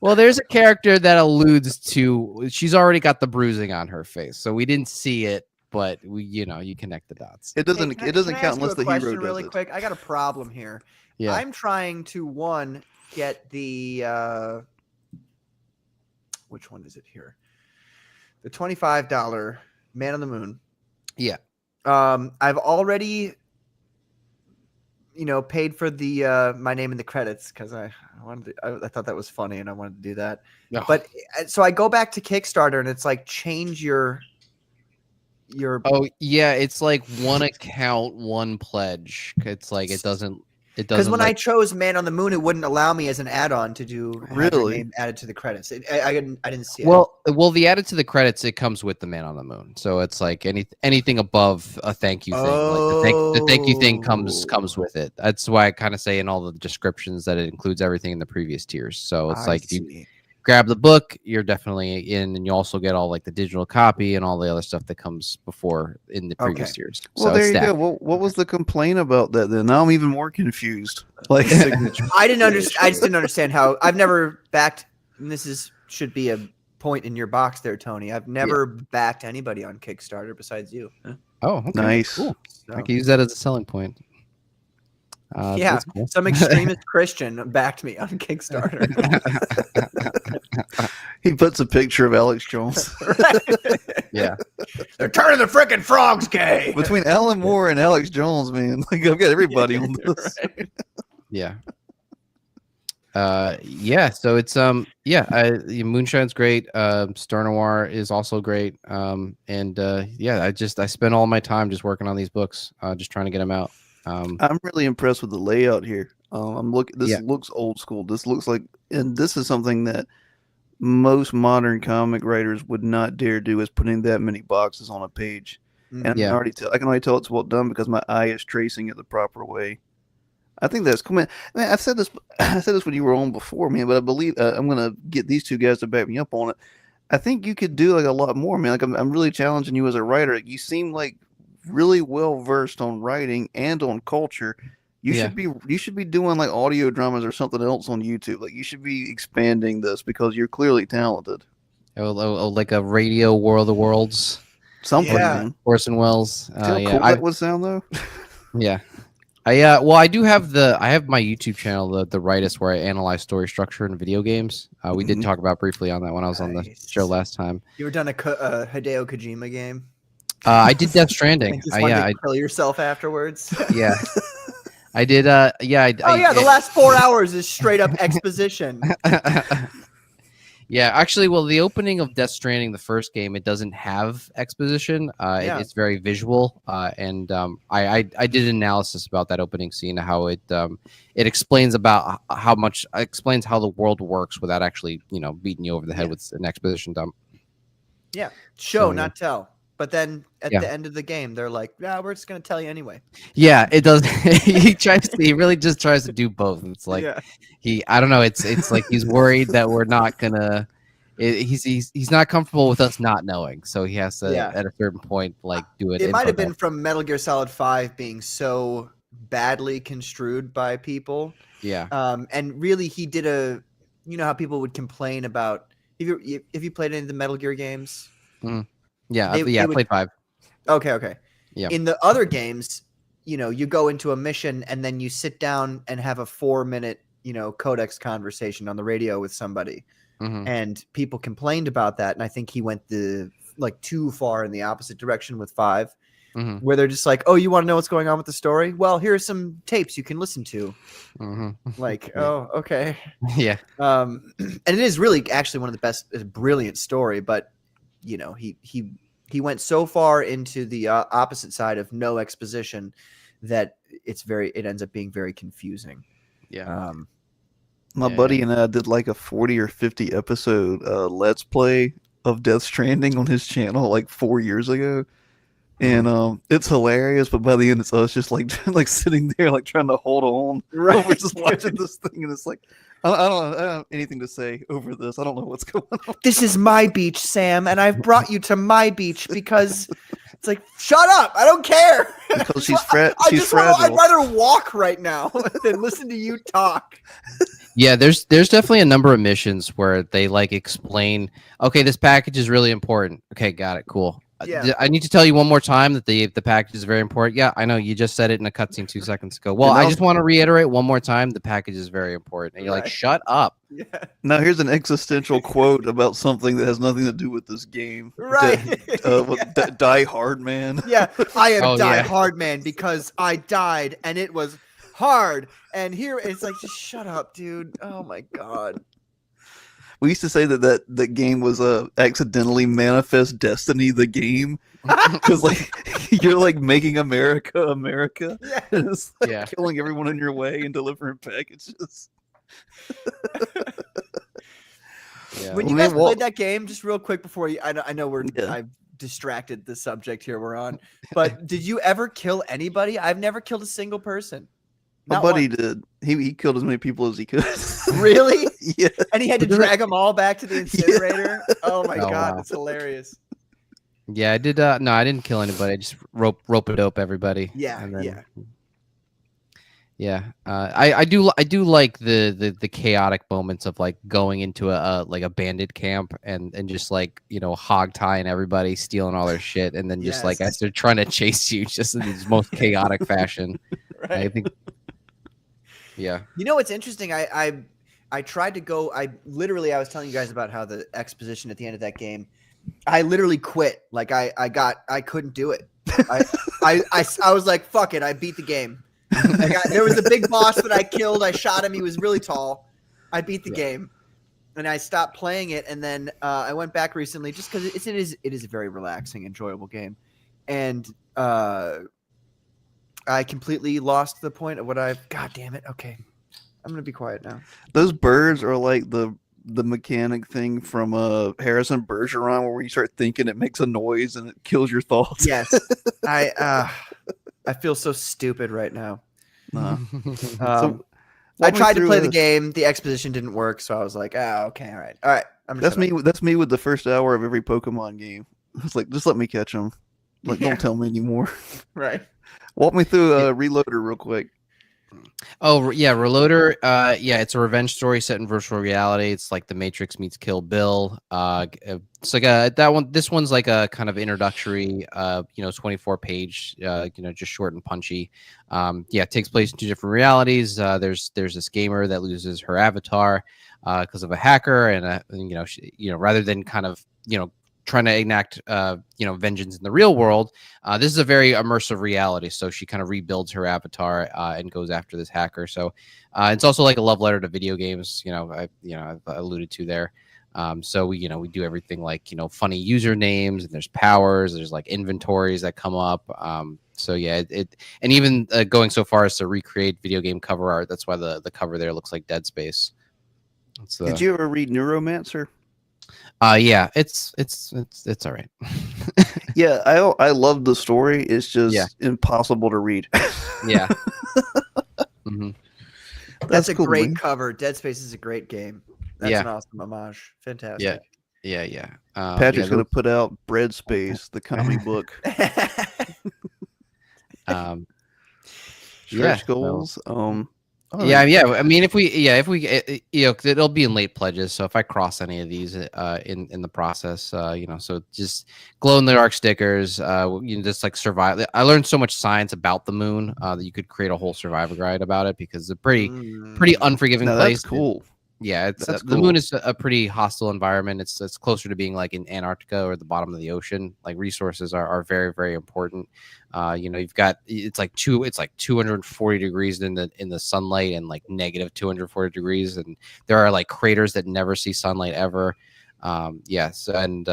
There's a character that alludes to. She's already got the bruising on her face, so we didn't see it, but you connect the dots.
It doesn't.
Hey,
it doesn't count unless the hero does
really
it.
quick. I got a problem here.
Yeah.
I'm trying to get the which one is it here? The $25 Man on the Moon.
Yeah.
I've already paid for the my name in the credits because I thought that was funny and I wanted to do that.
No.
But so I go back to Kickstarter and it's like change your
Oh yeah, it's like one account, one pledge. It's like it doesn't
because when I chose Man on the Moon, it wouldn't allow me as an add-on to do have your
Really?
name added to the credits. I didn't see it.
Well, the added to the credits, it comes with the Man on the Moon, so it's like anything above a thank you thing. Like the thank you thing comes with it. That's why I kind of say in all the descriptions that it includes everything in the previous tiers. So it's if you grab the book, you're definitely in, and you also get all like the digital copy and all the other stuff that comes before in the previous tiers.
Well,
So
there
it's
you
stacked.
go. Well, what was the complaint about that then? Now I'm even more confused. Like signature.
I didn't understand. I just didn't understand how. I've never backed. And this should be a point in your box there, Tony. I've never backed anybody on Kickstarter besides you.
Oh, okay.
Nice.
Cool.
So,
I can use that as a selling point.
yeah,
That's cool.
some extremist Christian backed me on Kickstarter.
He puts a picture of Alex Jones.
Yeah.
They're turning the frickin' frogs gay.
Between Alan Moore and Alex Jones, man, like I've got everybody on this.
Yeah. So it's Moonshine's great. Star Noir is also great. I spend all my time just working on these books, just trying to get them out.
I'm really impressed with the layout here. I'm looking. This
Yeah.
looks old school. This looks like, and this is something that most modern comic writers would not dare do, is putting that many boxes on a page. And
Yeah.
I can already tell it's well done because my eye is tracing it the proper way. I think that's cool, man. I've said this. I said this when you were on before, man. But I believe I'm gonna get these two guys to back me up on it. I think you could do like a lot more, man. Like I'm really challenging you as a writer. You seem like really well versed on writing and on culture. You should be doing like audio dramas or something else on YouTube. Like you should be expanding this because you're clearly talented.
Like a radio War of the Worlds,
Something,
Yeah.
man.
Orson Welles.
See how cool that would sound though.
Yeah. I do have I have my YouTube channel, the Writist, where I analyze story structure in video games. We did
Mhm.
talk about briefly on that when I was on the
Nice.
show last time.
You ever done a Hideo Kojima game?
I did Death Stranding.
And just wanted to kill yourself afterwards.
Yeah. I did. The
last 4 hours is straight up exposition.
Yeah, actually, well, the opening of Death Stranding, the first game, it doesn't have exposition. It's very visual, and I did an analysis about that opening scene, how it explains about explains how the world works without actually beating you over the head with an exposition dump.
Yeah,
So, yeah.
not tell. But then at
Yeah.
the end of the game, they're like, "Yeah, we're just gonna tell you anyway."
Yeah, it does. He really just tries to do both. It's like I don't know. It's like he's worried that we're not gonna. He's not comfortable with us not knowing, so he has to at a certain point like do it.
It might have been from Metal Gear Solid 5 being so badly construed by people.
Yeah.
And really, he did you know how people would complain about Have you played any of the Metal Gear games?
Yeah,
They
I
would-
played 5.
Okay.
Yeah.
In the other games, you go into a mission and then you sit down and have a 4-minute, codex conversation on the radio with somebody.
Mhm.
And people complained about that. And I think he went too far in the opposite direction with 5,
Mhm.
where they're just like, oh, you want to know what's going on with the story? Well, here are some tapes you can listen to.
Mhm.
Like,
Yeah.
oh, okay.
Yeah.
And it is really actually one of the best, it's a brilliant story, but he went so far into the opposite side of no exposition that it ends up being very confusing.
Yeah.
My
Yeah,
buddy and I did like a 40 or 50 episode Let's Play of Death Stranding on his channel like 4 years ago. And it's hilarious, but by the end it's us just like like sitting there like trying to hold on.
Right.
We're just watching this thing and it's like I don't have anything to say over this. I don't know what's going on.
This is my beach, Sam, and I've brought you to my beach because it's like, shut up! I don't care.
Because she's
I
she's
I'd
fragile.
rather walk right now than listen to you talk.
Yeah, there's definitely a number of missions where they like explain, okay, this package is really important. Okay, got it, cool.
Yeah.
I need to tell you one more time that the package is very important. Yeah, I know you just said it in a cutscene 2 seconds ago. Well,
And
I
I'll-
just want to reiterate one more time, the package is very important. And you're like,
Right.
shut up.
Yeah.
Now here's an existential quote about something that has nothing to do with this game.
Right.
Die Hard Man.
Yeah, I am
Oh,
Die
yeah.
Hard Man because I died and it was hard. And here it's like, just shut up, dude. Oh my god.
We used to say that game was accidentally Manifest Destiny, the game, because like you're like making America.
Yeah.
And it's like
Yeah.
killing everyone in your way and delivering packages.
Yeah.
When
Well,
you
man,
guys
well-
played that game, just real quick before you, I know
Yeah.
I've distracted the subject here we're on, but did you ever kill anybody? I've never killed a single person.
My
Not
buddy
one.
did. He killed as many people as he could.
Really?
Yeah.
And he had to drag them all back to the incinerator. Oh my
Oh,
god,
wow.
that's hilarious.
Yeah, I did. No, I didn't kill anybody. I just rope a dope everybody.
Yeah,
and then-
yeah.
Yeah, I do like the chaotic moments of like going into a like a bandit camp and just like hog tying everybody, stealing all their shit, and then just like
Yes.
as they're trying to chase you, just in this most chaotic fashion. I
Right.
think. Yeah.
You know what's interesting? I tried to go. I was telling you guys about how the exposition at the end of that game. I literally quit. Like I couldn't do it. I was like, fuck it. I beat the game. There was a big boss that I killed. I shot him. He was really tall. I beat the game, and I stopped playing it. And then I went back recently just because it is a very relaxing, enjoyable game, and I completely lost the point of what I've. God damn it! Okay, I'm gonna be quiet now.
Those birds are like the mechanic thing from Harrison Bergeron, where you start thinking it makes a noise and it kills your thoughts.
Yes, I feel so stupid right now.
Nah.
I
walk me
tried to
through
play the
a-
game. The exposition didn't work, so I was like, okay, all right. I'm
That's me. That's me with the first hour of every Pokemon game. It's like, just let me catch them. Like,
Yeah.
don't tell me anymore.
Right.
Walk me through Reloader real quick.
Oh yeah, Reloader. Yeah, it's a revenge story set in virtual reality. It's like The Matrix meets Kill Bill. It's like that one. This one's like a kind of introductory. 24-page. Just short and punchy. Yeah, it takes place in 2 different realities. There's this gamer that loses her avatar because of a hacker, and rather than kind of trying to enact vengeance in the real world, this is a very immersive reality, so she kind of rebuilds her avatar and goes after this hacker. So it's also like a love letter to video games, I've alluded to there. So we do everything like funny usernames, and there's powers, there's like inventories that come up. So yeah, it and even going so far as to recreate video game cover art. That's why the cover there looks like Dead Space.
Did you ever read Neuromancer?
Yeah, it's all right.
Yeah, I love the story. It's just impossible to read.
Yeah. Hmm.
That's a
cool,
great
man.
cover. Dead Space is a great game. That's
Yeah.
an awesome homage. Fantastic.
Yeah.
Patrick's
yeah,
gonna put out Bread Space, the comic book.
um,
Stretch
Yeah,
goals.
Yeah. I mean, if we, you know, 'cause it'll be in late pledges. So if I cross any of these in the process, you know, so just glow in the dark stickers, you know, just like survive. I learned so much science about the moon that you could create a whole survivor guide about it because it's a pretty unforgiving
Now
place.
that's cool.
Yeah, it's
That's
the moon
cool.
is a pretty hostile environment. It's closer to being like in Antarctica or the bottom of the ocean. Like resources are very very important. You know, you've got it's like 240 degrees in the sunlight and like negative 240 degrees, and there are like craters that never see sunlight ever. Yes, and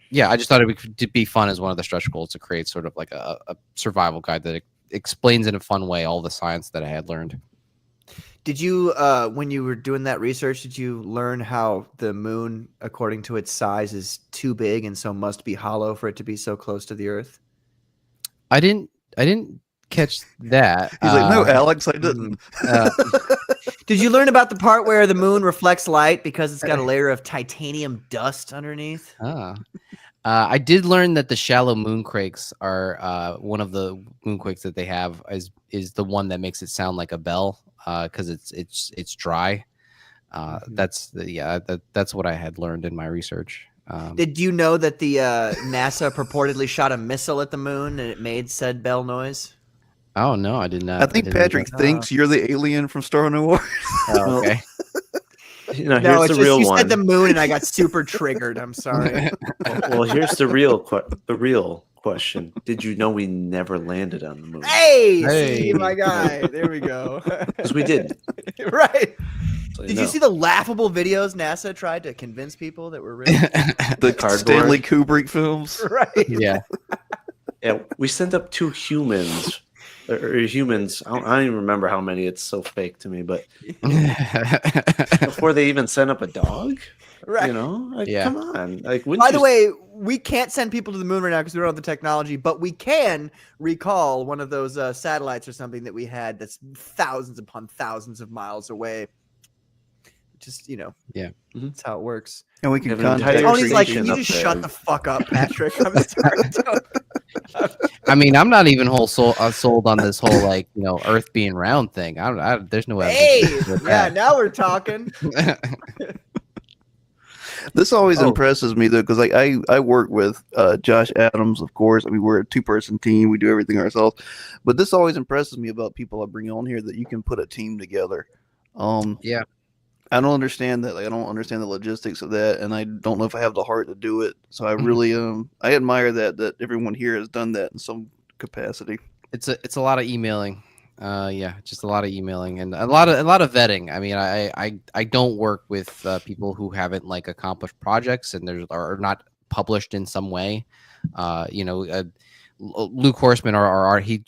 yeah, I just thought it would be fun as one of the stretch goals to create sort of like a survival guide that explains in a fun way all the science that I had learned.
Did you, when you were doing that research, did you learn how the moon, according to its size, is too big and so must be hollow for it to be so close to the Earth?
I didn't catch that.
He's like, no, Alex, I didn't.
Did you learn about the part where the moon reflects light because it's got a layer of titanium dust underneath?
I did learn that the shallow moonquakes are one of the moonquakes that they have is the one that makes it sound like a bell because it's dry. That's what I had learned in my research.
Did you know that the NASA purportedly shot a missile at the moon and it made said bell noise?
Oh no, I did not.
I think Patrick thinks you're the alien from Star Wars.
Oh, okay.
You know,
No,
here's
it's
the real
just you
one.
said the moon and I got super triggered. I'm sorry.
Well, here's the real question. Did you know we never landed on the moon?
Hey,
Hey.
see, my guy. There we go.
Because we did.
Right.
So
Did you see the laughable videos NASA tried to convince people that were real?
The
Cardboard.
Stanley Kubrick films.
Right.
Yeah.
Yeah, we sent up 2 humans. Or humans. I don't even remember how many. It's so fake to me. But before they even sent up a dog,
Right.
you know, like,
Yeah.
come on. Like, wouldn't
By
you
the way, we can't send people to the moon right now because we don't have the technology, but we can recall one of those satellites or something that we had that's thousands upon thousands of miles away. Just, you know,
Yeah.
that's how it works.
And we can
Have an
contact.
entire
Tony's like,
station
can you
up
just
there.
shut the fuck up, Patrick? I'm sorry.
I mean, I'm not even sold on this whole like Earth being round thing. There's no
Hey,
evidence with
yeah,
that.
now we're talking.
This always
Oh.
impresses me though, because like I work with Josh Adams, of course. I mean, we're a 2-person team. We do everything ourselves. But this always impresses me about people I bring on here that you can put a team together.
Yeah.
I don't understand that. Like, I don't understand the logistics of that, and I don't know if I have the heart to do it. So I really I admire that everyone here has done that in some capacity.
It's a lot of emailing. Yeah, just a lot of emailing and a lot of vetting. I mean, I don't work with people who haven't like accomplished projects and are not published in some way. Luke Horseman, he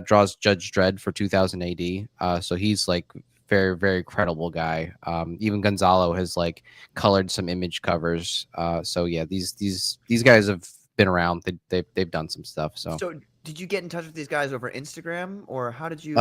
draws Judge Dredd for 2000 AD. So he's like very very credible guy. Even Gonzalo has like colored some image covers. So yeah, these guys have been around. They've done some stuff. So
Did you get in touch with these guys over Instagram, or how did you?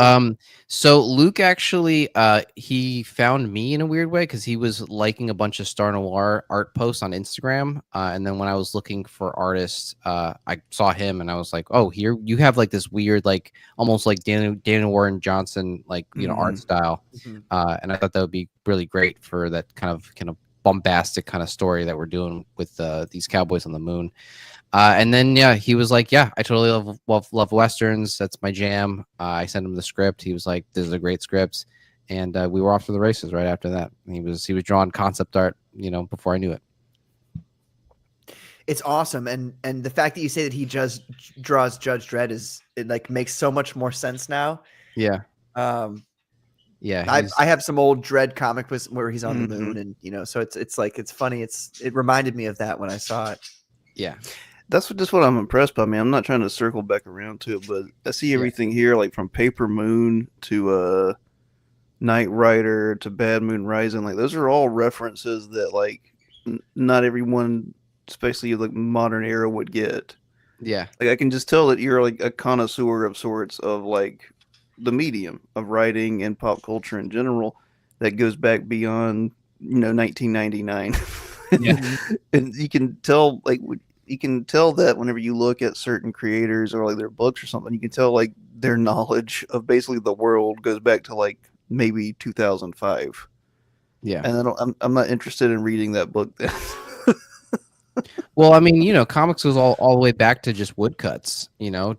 So Luke actually, he found me in a weird way because he was liking a bunch of Star Noir art posts on Instagram, and then when I was looking for artists, I saw him and I was like, oh, here you have like this weird, like almost like Daniel Warren Johnson, like art style,
Mhm.
and I thought that would be really great for that kind of bombastic kind of story that we're doing with these cowboys on the moon. And then yeah, he was like, "Yeah, I totally love westerns. That's my jam." I sent him the script. He was like, "This is a great script," and we were off to the races right after that. He was drawing concept art, before I knew it.
It's awesome, and the fact that you say that he just draws Judge Dredd it like makes so much more sense now.
Yeah,
Yeah,
he's-
I have some old Dredd comic books where he's on the
Mhm.
moon, and so it's like it's funny. It reminded me of that when I saw it.
yeah.
That's just what I'm impressed by, man. I'm not trying to circle back around to it, but I see everything here, like from Paper Moon to Knight Rider to Bad Moon Rising. Like those are all references that like not everyone, especially like modern era, would get.
Yeah,
Like I can just tell that you're like a connoisseur of sorts of like the medium of writing and pop culture in general that goes back beyond 1999.
Yeah.
And you can tell that whenever you look at certain creators or like their books or something, you can tell like their knowledge of basically the world goes back to like maybe 2005.
Yeah.
And I'm not interested in reading that book then.
Well, I mean, comics goes all the way back to just woodcuts,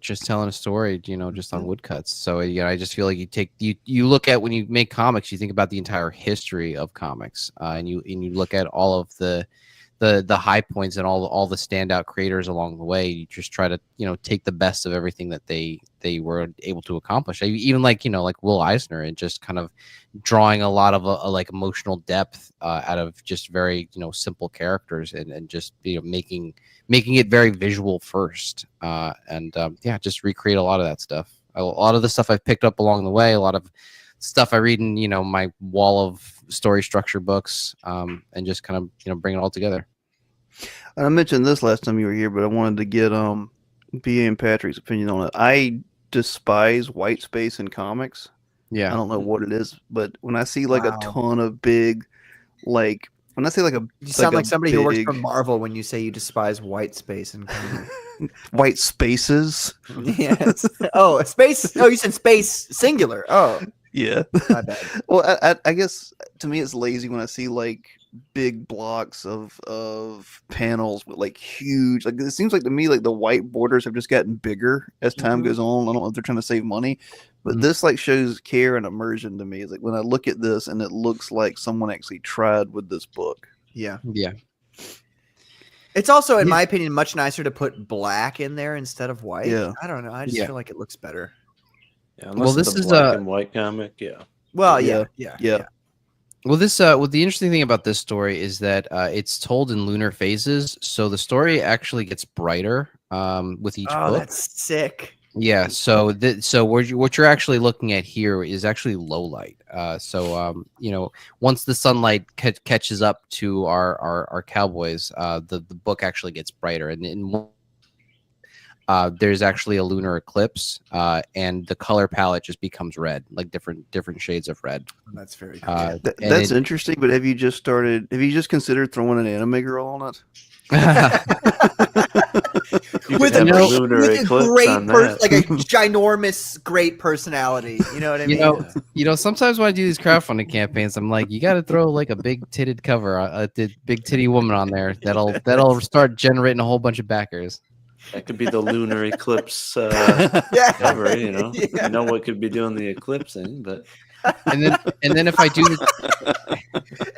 just telling a story, just on woodcuts. So, I just feel like you look at when you make comics, you think about the entire history of comics, and you look at all of the high points and all the standout creators along the way. You just try to take the best of everything that they were able to accomplish. Even like Will Eisner, and just kind of drawing a lot of like emotional depth out of just very simple characters, and just making it very visual first, and just recreate a lot of that stuff. A lot of the stuff I've picked up along the way, a lot of stuff I read in my wall of story structure books, and just kind of bring it all together.
I mentioned this last time you were here, but I wanted to get BA and Patrick's opinion on it. I despise white space in comics.
Yeah,
I don't know what it is, but when I see like
Wow.
a ton of big, like when I say like a
You sound like
a
somebody who works for
big
Marvel when you say you despise white space and
white spaces.
yes. Oh, a space. Oh, you said space singular. Oh,
Yeah.
my bad.
Well, I guess to me it's lazy when I see like big blocks of panels with like huge, like it seems like to me like the white borders have just gotten bigger as time goes on. I don't know if they're trying to save money, but
Mhm.
this like shows care and immersion to me. It's like when I look at this and it looks like someone actually tried with this book.
Yeah.
yeah.
It's also, in
Yeah.
my opinion, much nicer to put black in there instead of white.
Yeah.
I don't know. I just
Yeah.
feel like it looks better.
Yeah,
Well,
unless
this
it's a
is,
black and white comic. Yeah.
Well,
Yeah.
yeah.
Well, the interesting thing about this story is that it's told in lunar phases, so the story actually gets brighter with each
Oh,
book.
that's sick.
Yeah, so what you're actually looking at here is actually low light. Once the sunlight catches up to our cowboys, the book actually gets brighter, and there's actually a lunar eclipse, and the color palette just becomes red, like different shades of red.
That's very cool.
And
That's
it-
interesting, but have you just considered throwing an anime girl on it?
You
With,
could
a,
have
know-
a lunar
with a
eclipse
great
on
person,
that.
like a ginormous, great personality. You know what I mean?
Sometimes when I do these crowdfunding campaigns, I'm like, you got to throw like a big titted cover, a big titty woman on there. That'll start generating a whole bunch of backers.
That could be the lunar eclipse
Yeah.
cover. You know,
Yeah.
you know what could be doing the eclipsing, but
And then if I do,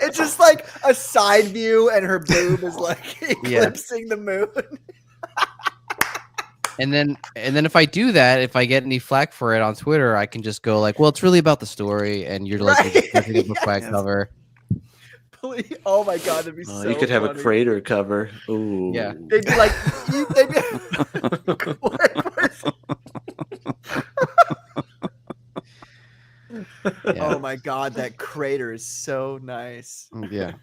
It's just like a side view, and her boob is like
Yeah.
eclipsing the moon.
and then if I do that, if I get any flack for it on Twitter, I can just go like, well, it's really about the story, and you're like,
Right.
you're just a flag
Yes.
cover.
Please. Oh my god, that'd be so.
you could have a
funny.
crater cover. Ooh.
Yeah.
They'd be like, they'd be.
Yeah.
Oh my god, that crater is so nice.
Yeah.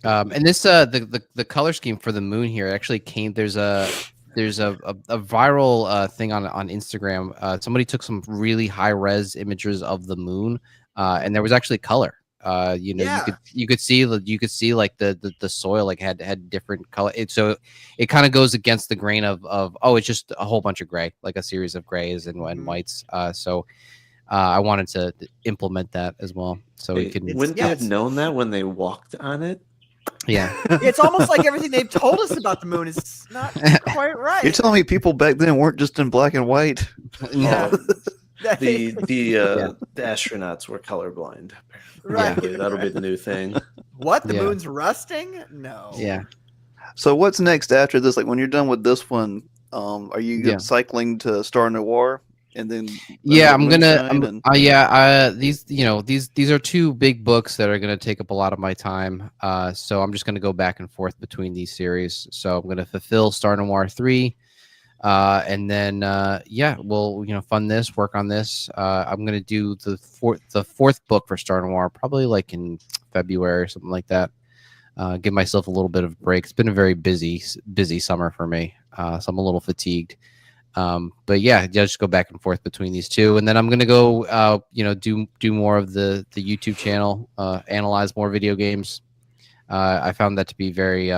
And this the color scheme for the moon here actually came. There's a viral thing on Instagram. Somebody took some really high res images of the moon, and there was actually color.
Yeah.
You could see like the soil like had different color. So it kind of goes against the grain of it's just a whole bunch of gray, like a series of grays and whites. I wanted to implement that as well, so we can.
Wouldn't they have known that when they walked on it?
Yeah.
It's almost like everything they've told us about the moon is not quite right.
You're telling me people back then weren't just in black and white?
Yeah.
The astronauts were colorblind.
Right.
Apparently. That'll be the new thing.
What? The
Yeah.
moon's rusting? No.
Yeah.
So what's next after this? Like when you're done with this one, are you
Yeah.
cycling to Star Noir and then?
Yeah, I'm
Moonshine
gonna.
and-
These are two big books that are gonna take up a lot of my time. So I'm just gonna go back and forth between these series. So I'm gonna fulfill Star Noir 3, and then we'll fund this, work on this. I'm gonna do the fourth book for Star Noir probably like in February or something like that. Give myself a little bit of a break. It's been a very busy summer for me, so I'm a little fatigued. But yeah, just go back and forth between these two, and then I'm gonna go, do more of the YouTube channel, analyze more video games. I found that to be very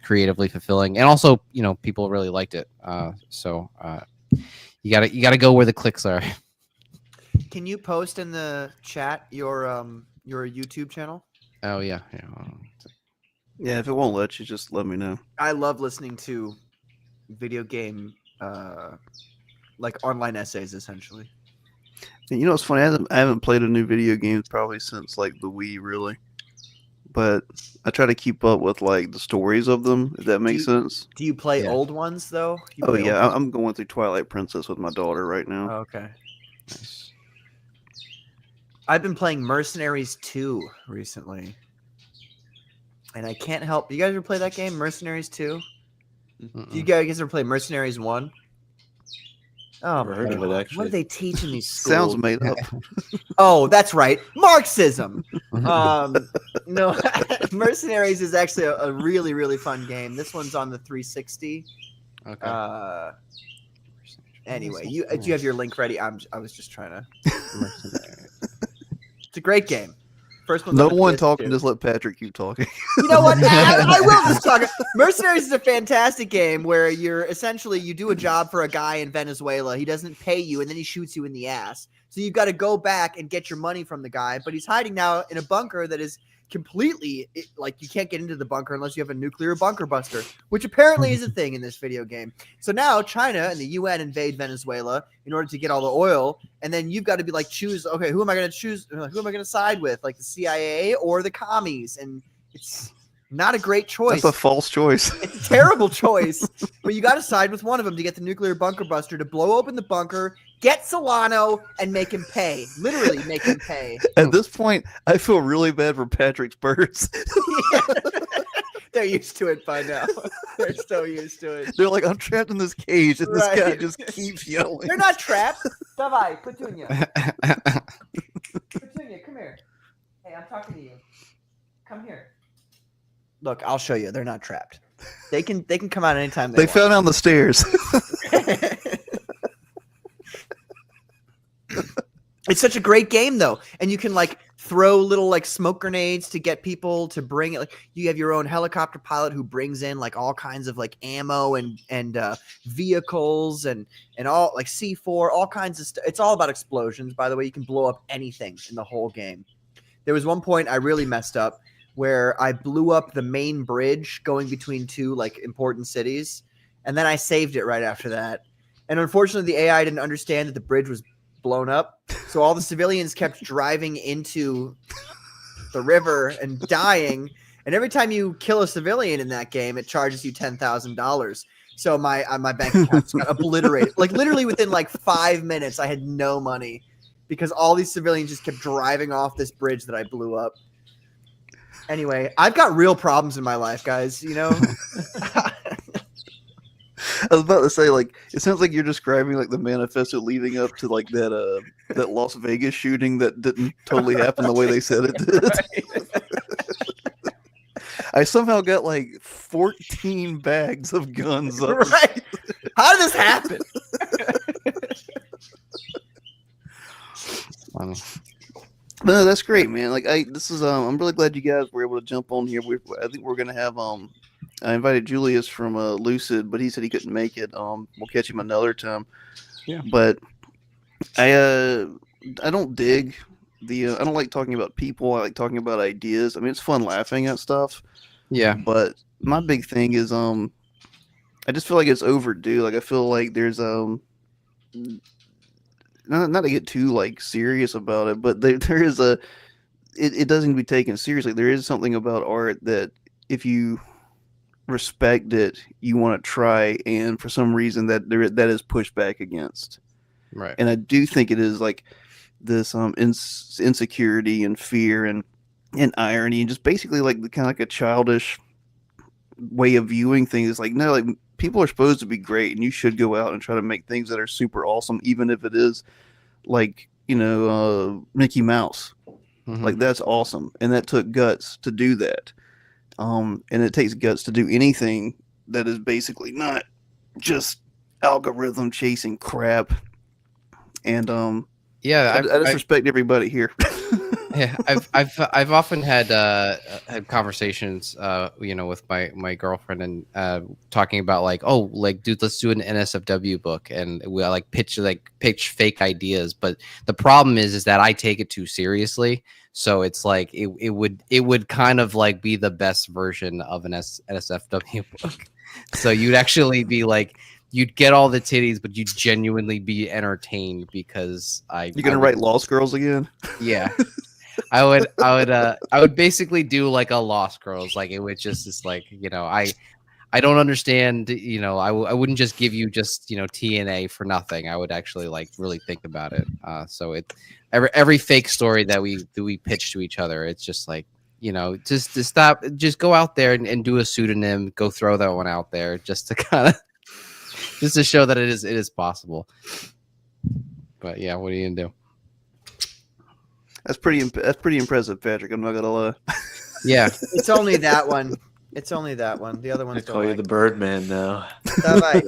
creatively fulfilling, and also, people really liked it. So you gotta go where the clicks are.
Can you post in the chat your YouTube channel?
Oh yeah, yeah. hold on.
Yeah, if it won't let you, just let me know.
I love listening to video game like online essays essentially.
And you know what's funny? I haven't played a new video game probably since like the Wii, really. But I try to keep up with like the stories of them, if that makes sense.
Do you play
Yeah.
old ones though? You
Oh
play
yeah,
old
I'm going through Twilight Princess with my daughter right now.
ones? Okay.
Nice.
I've been playing Mercenaries 2 recently. And I can't help. You guys ever play that game, Mercenaries 2? Do you
Mm-mm.
guys ever play Mercenaries 1? Oh,
Never
my
heard of it,
God.
actually.
What do they teach in these schools?
Sounds made up.
Oh, that's right. Marxism. No, Mercenaries is actually a really, really fun game. This one's on the 360.
Okay.
Anyway, do you have your link ready? I was just trying to. It's a great game. First one's
No
on the
one
PS2.
talking. Just let Patrick keep talking.
You know what? I will just talk. Mercenaries is a fantastic game where you're essentially you do a job for a guy in Venezuela. He doesn't pay you, and then he shoots you in the ass. So you've got to go back and get your money from the guy. But he's hiding now in a bunker that is completely like you can't get into the bunker unless you have a nuclear bunker buster, which apparently is a thing in this video game. So now China and the UN invade Venezuela in order to get all the oil, and then you've got to be like choose. Okay, who am I going to choose? Who am I going to side with? Like the CIA or the commies? And it's not a great choice.
That's a false choice.
It's a terrible choice, but you got to side with one of them to get the nuclear bunker buster to blow open the bunker, get Solano, and make him pay. Literally make him pay.
At this point, I feel really bad for Patrick's birds.
They're used to it by now. They're so used to it.
They're like, I'm trapped in this cage, and this guy
Right.
just keeps yelling.
They're not trapped. Davai, Petunia. Petunia, come here. Hey, I'm talking to you. Come here. Look, I'll show you. They're not trapped. They can come out anytime
They fell down the stairs.
It's such a great game though, and you can like throw little like smoke grenades to get people to bring it. Like you have your own helicopter pilot who brings in like all kinds of like ammo and vehicles and all like C4, all kinds of stuff. It's all about explosions, by the way. You can blow up anything in the whole game. There was one point I really messed up where I blew up the main bridge going between two like important cities, and then I saved it right after that. And unfortunately, the AI didn't understand that the bridge was blown up, so all the civilians kept driving into the river and dying. And every time you kill a civilian in that game, it charges you $10,000. So my bank account just got obliterated. Like literally within like 5 minutes, I had no money because all these civilians just kept driving off this bridge that I blew up. Anyway, I've got real problems in my life, guys. You know.
I was about to say, like, it sounds like you're describing like the manifesto leading up to like that Las Vegas shooting that didn't totally happen the way they said it did. I somehow got like 14 bags of guns up.
Right? How did this happen?
Funny.
No, that's great, man. Like, this is I'm really glad you guys were able to jump on here. I think we're gonna have I invited Julius from Lucid, but he said he couldn't make it. We'll catch him another time.
Yeah.
But I don't dig I don't like talking about people. I like talking about ideas. I mean, it's fun laughing at stuff.
Yeah.
But my big thing is I just feel like it's overdue. Like I feel like there's not to get too like serious about it, but there is it doesn't be taken seriously. There is something about art that if you respect it, you want to try, and for some reason that is pushed back against.
Right.
And I do think it is like this insecurity and fear and irony and just basically like kind of like a childish way of viewing things. Like, no, like people are supposed to be great, and you should go out and try to make things that are super awesome, even if it is like, you know, Mickey Mouse.
Mhm.
Like, that's awesome, and that took guts to do that. And it takes guts to do anything that is basically not just algorithm chasing crap. And
Yeah.
I just respect everybody here.
Yeah, I've often had conversations, with my girlfriend and talking about like, oh, like, dude, let's do an NSFW book, and we pitch fake ideas. But the problem is that I take it too seriously, so it's like it would kind of like be the best version of an NSFW book. So you'd actually be like, you'd get all the titties, but you'd genuinely be entertained because
You're gonna write Lost Girls again?
yeah. I would basically do like a Lost Girls. Like it would just is like, I don't understand, I wouldn't just give you just, TNA for nothing. I would actually like really think about it. So every fake story that we pitch to each other, it's just like, just to stop, just go out there and do a pseudonym, go throw that one out there just to kind of just to show that it is possible. But yeah, what are you gonna do?
That's pretty impressive, Patrick. I'm not gonna lie.
Yeah.
It's only that one. It's only that one. The other
I
one's
call you the Birdman now.
Давай.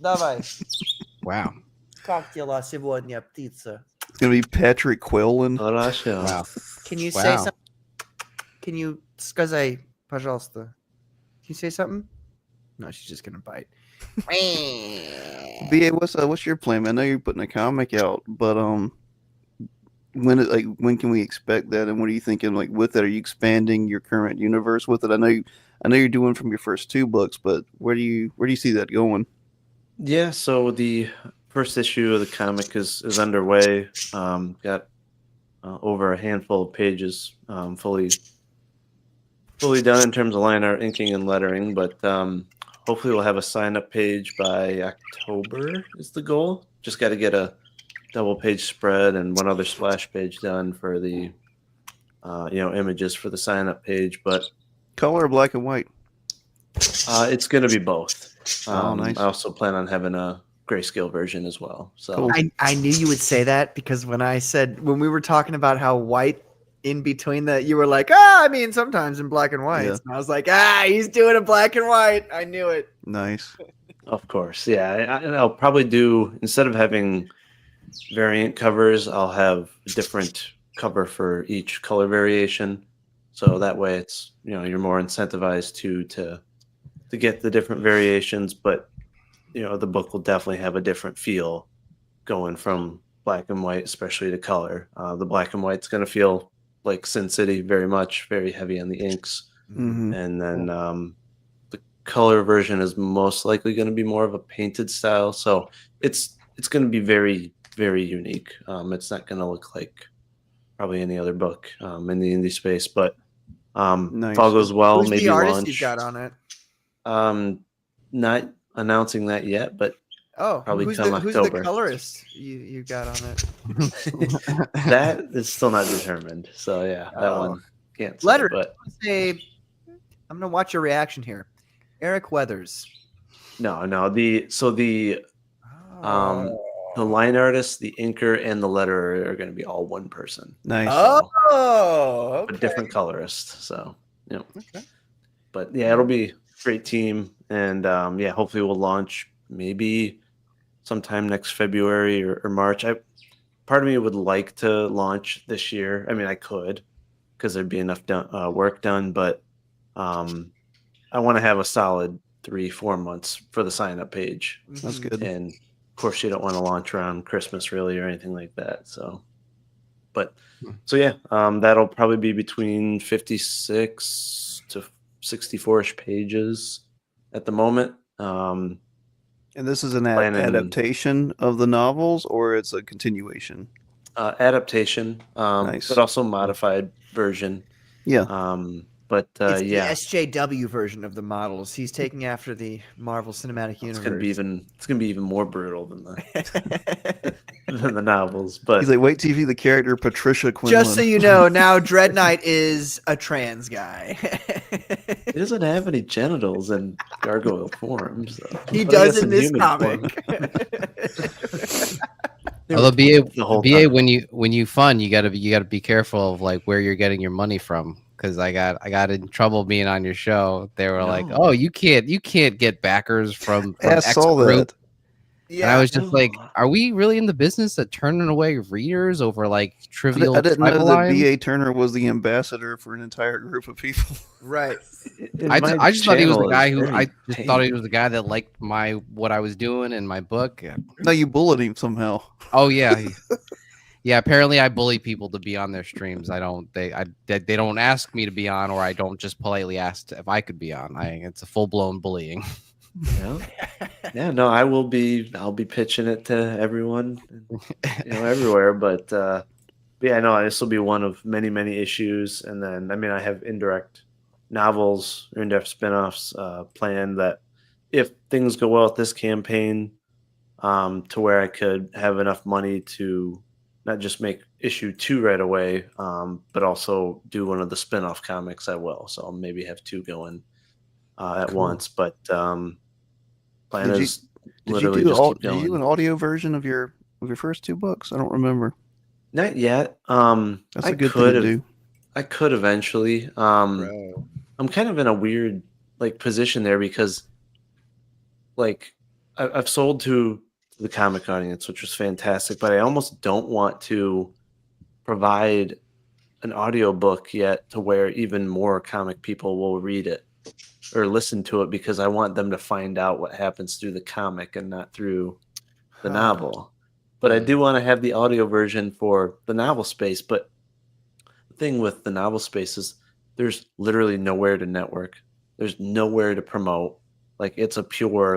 Давай.
Wow.
Как дела сегодня, птица?
It's gonna be Patrick Quillin.
Horacio.
Wow.
Can you
Wow.
say something? Can you сказай, пожалуйста? Can you say something? No, she's just gonna bite.
BA, what's your plan, man? I know you're putting a comic out, but when can we expect that, and what are you thinking like with it? Are you expanding your current universe with it? I know you're doing from your first 2 books, but where do you see that going?
Yeah, so the first issue of the comic is underway. Got over a handful of pages fully done in terms of line art, inking, and lettering, but hopefully we'll have a sign-up page by October is the goal. Just got to get a double-page spread and one other splash page done for the images for the sign-up page, but
Color or black and white?
it's going to be both.
Oh, nice.
I also plan on having a grayscale version as well. So
Cool.
I knew you would say that because when we were talking about how white in between that, you were like, I mean, sometimes in black and white.
Yeah.
And I was like, he's doing a black and white. I knew it.
Nice.
of course, yeah, and I'll probably do, instead of having variant covers, I'll have a different cover for each color variation. So that way it's, you're more incentivized to get the different variations, but the book will definitely have a different feel going from black and white, especially to color. The black and white's going to feel like Sin City very much, very heavy on the inks.
Hmm.
And then the color version is most likely going to be more of a painted style. So it's going to be very, very unique. It's not going to look like probably any other book in the indie space, but
Nice.
if all goes well,
Who's
maybe
the artist
launch.
you got on it?
Not announcing that yet, but
Oh,
Probably
who's
come
the
October.
colorist you got on it?
that is still not determined. So yeah, that
Oh.
one can't say,
Letter.
but
Say, I'm gonna watch your reaction here. Eric Weathers.
no. The
Oh.
line artist, the inker, and the letterer are going to be all one person,
Nice.
Oh,
a
okay.
different colorist. So
Okay.
but yeah, it'll be a great team, and hopefully we'll launch maybe sometime next February or March. Part of me would like to launch this year. I mean, I could because there'd be enough work done, but I want to have a solid 3-4 months for the sign up page,
That's
Mhm.
good.
and of course you don't want to launch around Christmas really or anything like that. So that'll probably be between 56 to 64ish pages at the moment.
And this is an
Planning-
adaptation of the novels, or it's a continuation?
Adaptation,
Nice.
but also modified version.
Yeah.
But
It's
yeah,
the SJW version of the models. He's taking after the Marvel Cinematic Universe.
it's gonna be even more brutal than the novels. But
He's like, wait till you see the character Patricia Quinlan.
Just so you know, now Dread Knight is a trans guy.
he doesn't have any genitals in gargoyle form. So.
He
But I
does
guess
in this
human
comic.
form.
Although
The whole
BA
time.
when you fund, you gotta be careful of like where you're getting your money from. Because I got in trouble being on your show. They were like,
No.
"Oh, you can't get backers from
I
X
saw
group."
that.
And I was just like, are we really in the business of turning away readers over like trivial
I didn't know
tribal
that
lines?
B.A. Turner was the ambassador for an entire group of people.
Right.
I just thought he was the guy who
I
thought he was the guy that liked what I was doing in my book.
No, you bullied him somehow.
Oh yeah, yeah. Apparently, I bully people to be on their streams. I don't. They don't ask me to be on, or I don't just politely ask if I could be on. It's a full blown bullying.
Yeah. Yeah, no, I'll be pitching it to everyone, everywhere. But yeah, no, this will be one of many, many issues. And then, I mean, I have indirect novels or indirect spinoffs planned that if things go well with this campaign, to where I could have enough money to not just make issue 2 right away, but also do one of the spinoff comics, I will. So I'll maybe have 2 going at once. But plan is literally just keep
did
going.
you do an audio version of your first 2 books? I don't remember.
Not yet.
That's a good thing to do.
I could eventually. I'm kind of in a weird position there because I've sold to the comic audience, which was fantastic, but I almost don't want to provide an audio book yet to where even more comic people will read it or listen to it, because I want them to find out what happens through the comic and not through the novel. But I do want to have the audio version for the novel space. But the thing with the novel space is there's literally nowhere to network. There's nowhere to promote. It's a pure,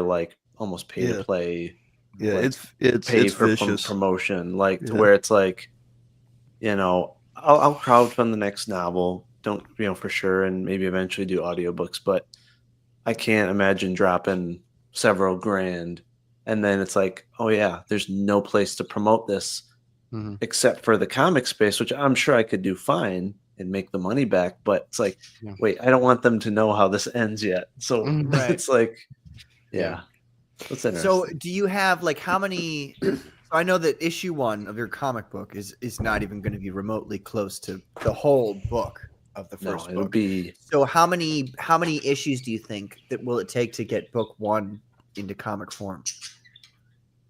almost pay to play.
Yeah, it's
pay for
vicious.
promotion, to where it's I'll crowdfund the next novel. Don't for sure, and maybe eventually do audiobooks, but I can't imagine dropping several grand and then it's oh yeah, there's no place to promote this except for the comic space, which I'm sure I could do fine and make the money back, but it's wait, I don't want them to know how this ends yet. So it's yeah. That's interesting.
So do you have how many so I know that issue 1 of your comic book is not even going to be remotely close to the whole book of the first book.
It would be.
So how many issues do you think that will it take to get book 1 into comic form?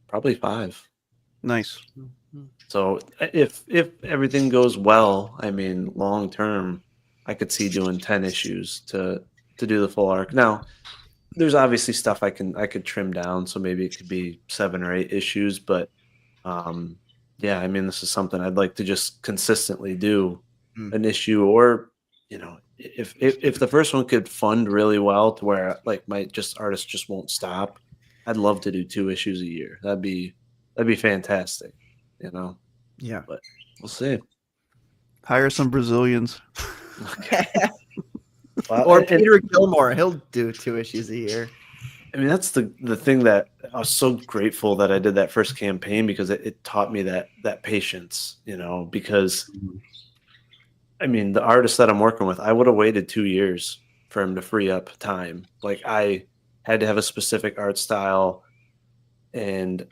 Probably 5.
Nice.
So if everything goes well, I mean, long term, I could see doing 10 issues to do the full arc. Now, there's obviously stuff I could trim down, so maybe it could be 7 or 8 issues. But yeah, I mean, this is something I'd like to just consistently do an issue, or if the first one could fund really well to where my artists just won't stop, I'd love to do 2 issues a year. That'd be fantastic.
Yeah,
but we'll see.
Hire some Brazilians.
Or Peter Gilmore, he'll do 2 issues a year.
I mean, that's the thing that I was so grateful that I did that first campaign, because it taught me that patience, because I mean, the artist that I'm working with, I would have waited 2 years for him to free up time. I had to have a specific art style, and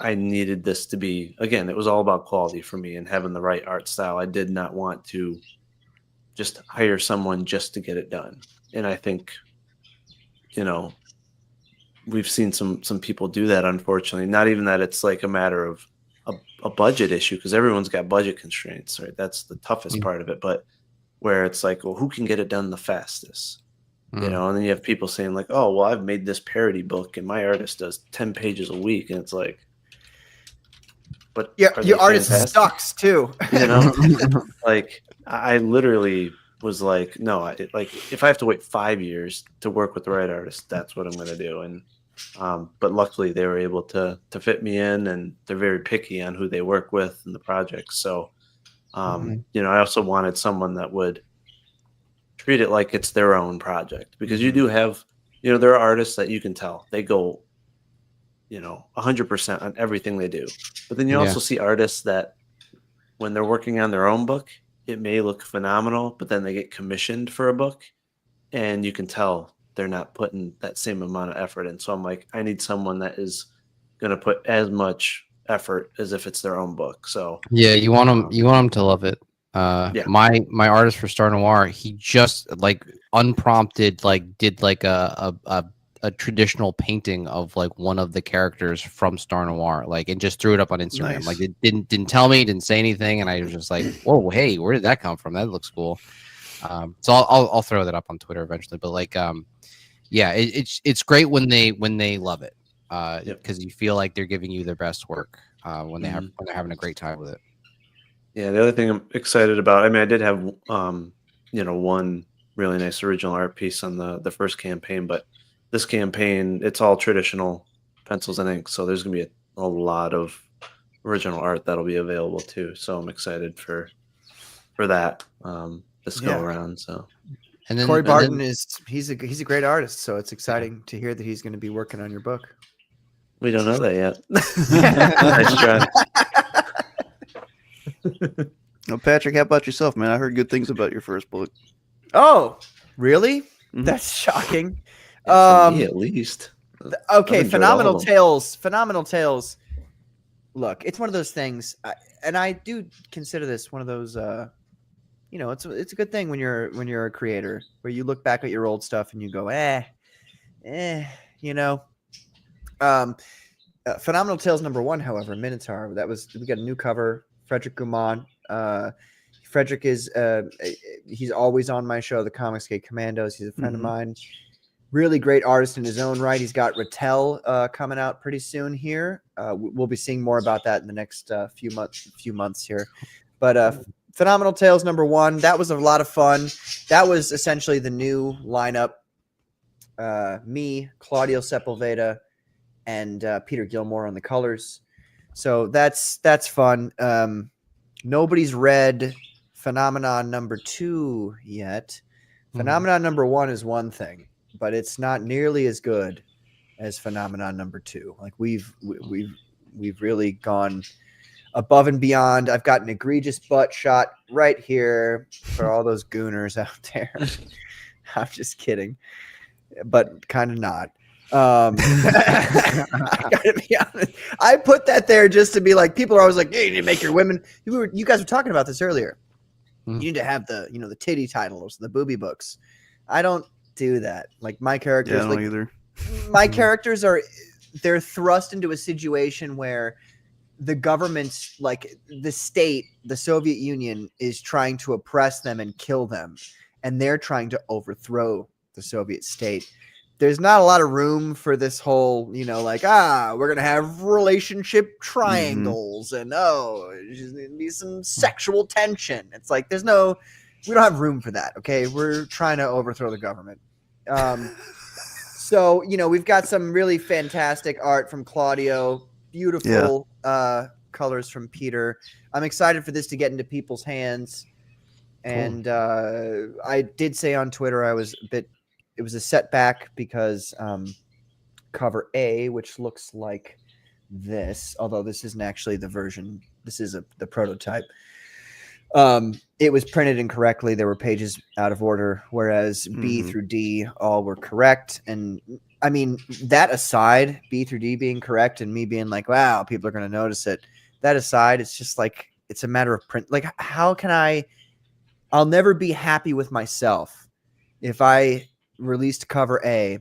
I needed this to be, again, it was all about quality for me and having the right art style. I did not want to just hire someone just to get it done. And I think, we've seen some people do that, unfortunately. Not even that it's a matter of a budget issue, because everyone's got budget constraints, right? That's the toughest part of it. But where it's well, who can get it done the fastest? And then you have people saying oh, well, I've made this parody book and my artist does 10 pages a week. And it's but
yeah, your artist sucks too.
I literally was no, if I have to wait 5 years to work with the right artist, that's what I'm going to do. And but luckily they were able to fit me in, and they're very picky on who they work with in the project. So I also wanted someone that would treat it like it's their own project, because you do have there are artists that you can tell they go 100% on everything they do, but then you also see artists that when they're working on their own book, it may look phenomenal, but then they get commissioned for a book and you can tell they're not putting that same amount of effort in. So I'm I need someone that is going to put as much effort as if it's their own book. So
yeah, you want them to love it. My artist for Star Noir, he just unprompted did a a traditional painting of like one of the characters from Star Noir, like, and just threw it up on Instagram.
Nice.
Like, it didn't tell me, didn't say anything, and I was just like, whoa, hey, where did that come from? That looks cool. So I'll throw that up on Twitter eventually. But like, yeah, it's great when they love it, because you feel like they're giving you their best work when they're having a great time with it.
Yeah, the other thing I'm excited about, I mean, I did have one really nice original art piece on the first campaign, but this campaign, it's all traditional pencils and ink, so there's gonna be a lot of original art that'll be available too. So I'm excited for that this go around. So,
And then
Corey Barton he's a great artist, so it's exciting to hear that he's going to be working on your book.
we don't know that yet. Nice try.
Now, Patrick, how about yourself, man? I heard good things about your first book.
Oh, really?
Mhm.
That's shocking.
For me, at least.
Okay,
I've enjoyed
Phenomenal
all of them.
Tales. Phenomenal Tales. Look, it's one of those things, and I do consider this one of those. It's a good thing when you're a creator, where you look back at your old stuff and you go, Phenomenal Tales #1, however, Minotaur. We got a new cover. Frederick Gumon. Frederick is he's always on my show, the Comics Gate Commandos. He's a friend of mine. Really great artist in his own right. He's got Rattel coming out pretty soon here. We'll be seeing more about that in the next few months here. But Phenomenal Tales #1, that was a lot of fun. That was essentially the new lineup. Me, Claudio Sepulveda, and Peter Gilmore on the colors. So that's fun. Nobody's read Phenomenon #2 yet. Phenomenon #1 is one thing, but it's not nearly as good as Phenomenon #2. Like we've really gone above and beyond. I've got an egregious butt shot right here for all those gooners out there. I'm just kidding, but kind of not. I gotta be honest. I put that there just to be like, people are always like, "Hey, you need to make your women." You guys were talking about this earlier. You need to have the titty titles, the booby books. I don't do that. Like my characters,
Yeah, I don't either.
my characters they're thrust into a situation where the government, like the state, the Soviet Union, is trying to oppress them and kill them, and they're trying to overthrow the Soviet state. There's not a lot of room for this whole, we're going to have relationship triangles and there's going to be some sexual tension. It's like, we don't have room for that. Okay. We're trying to overthrow the government. So, we've got some really fantastic art from Claudio, beautiful colors from Peter. I'm excited for this to get into people's hands. And I did say on Twitter, it was a setback because cover A, which looks like this, although this isn't actually the version, this is the prototype. It was printed incorrectly. There were pages out of order, whereas B through D all were correct. And I mean, that aside, B through D being correct and me being like, wow, people are going to notice it. That aside, it's just like, it's a matter of print. Like, how can I'll never be happy with myself if I released cover A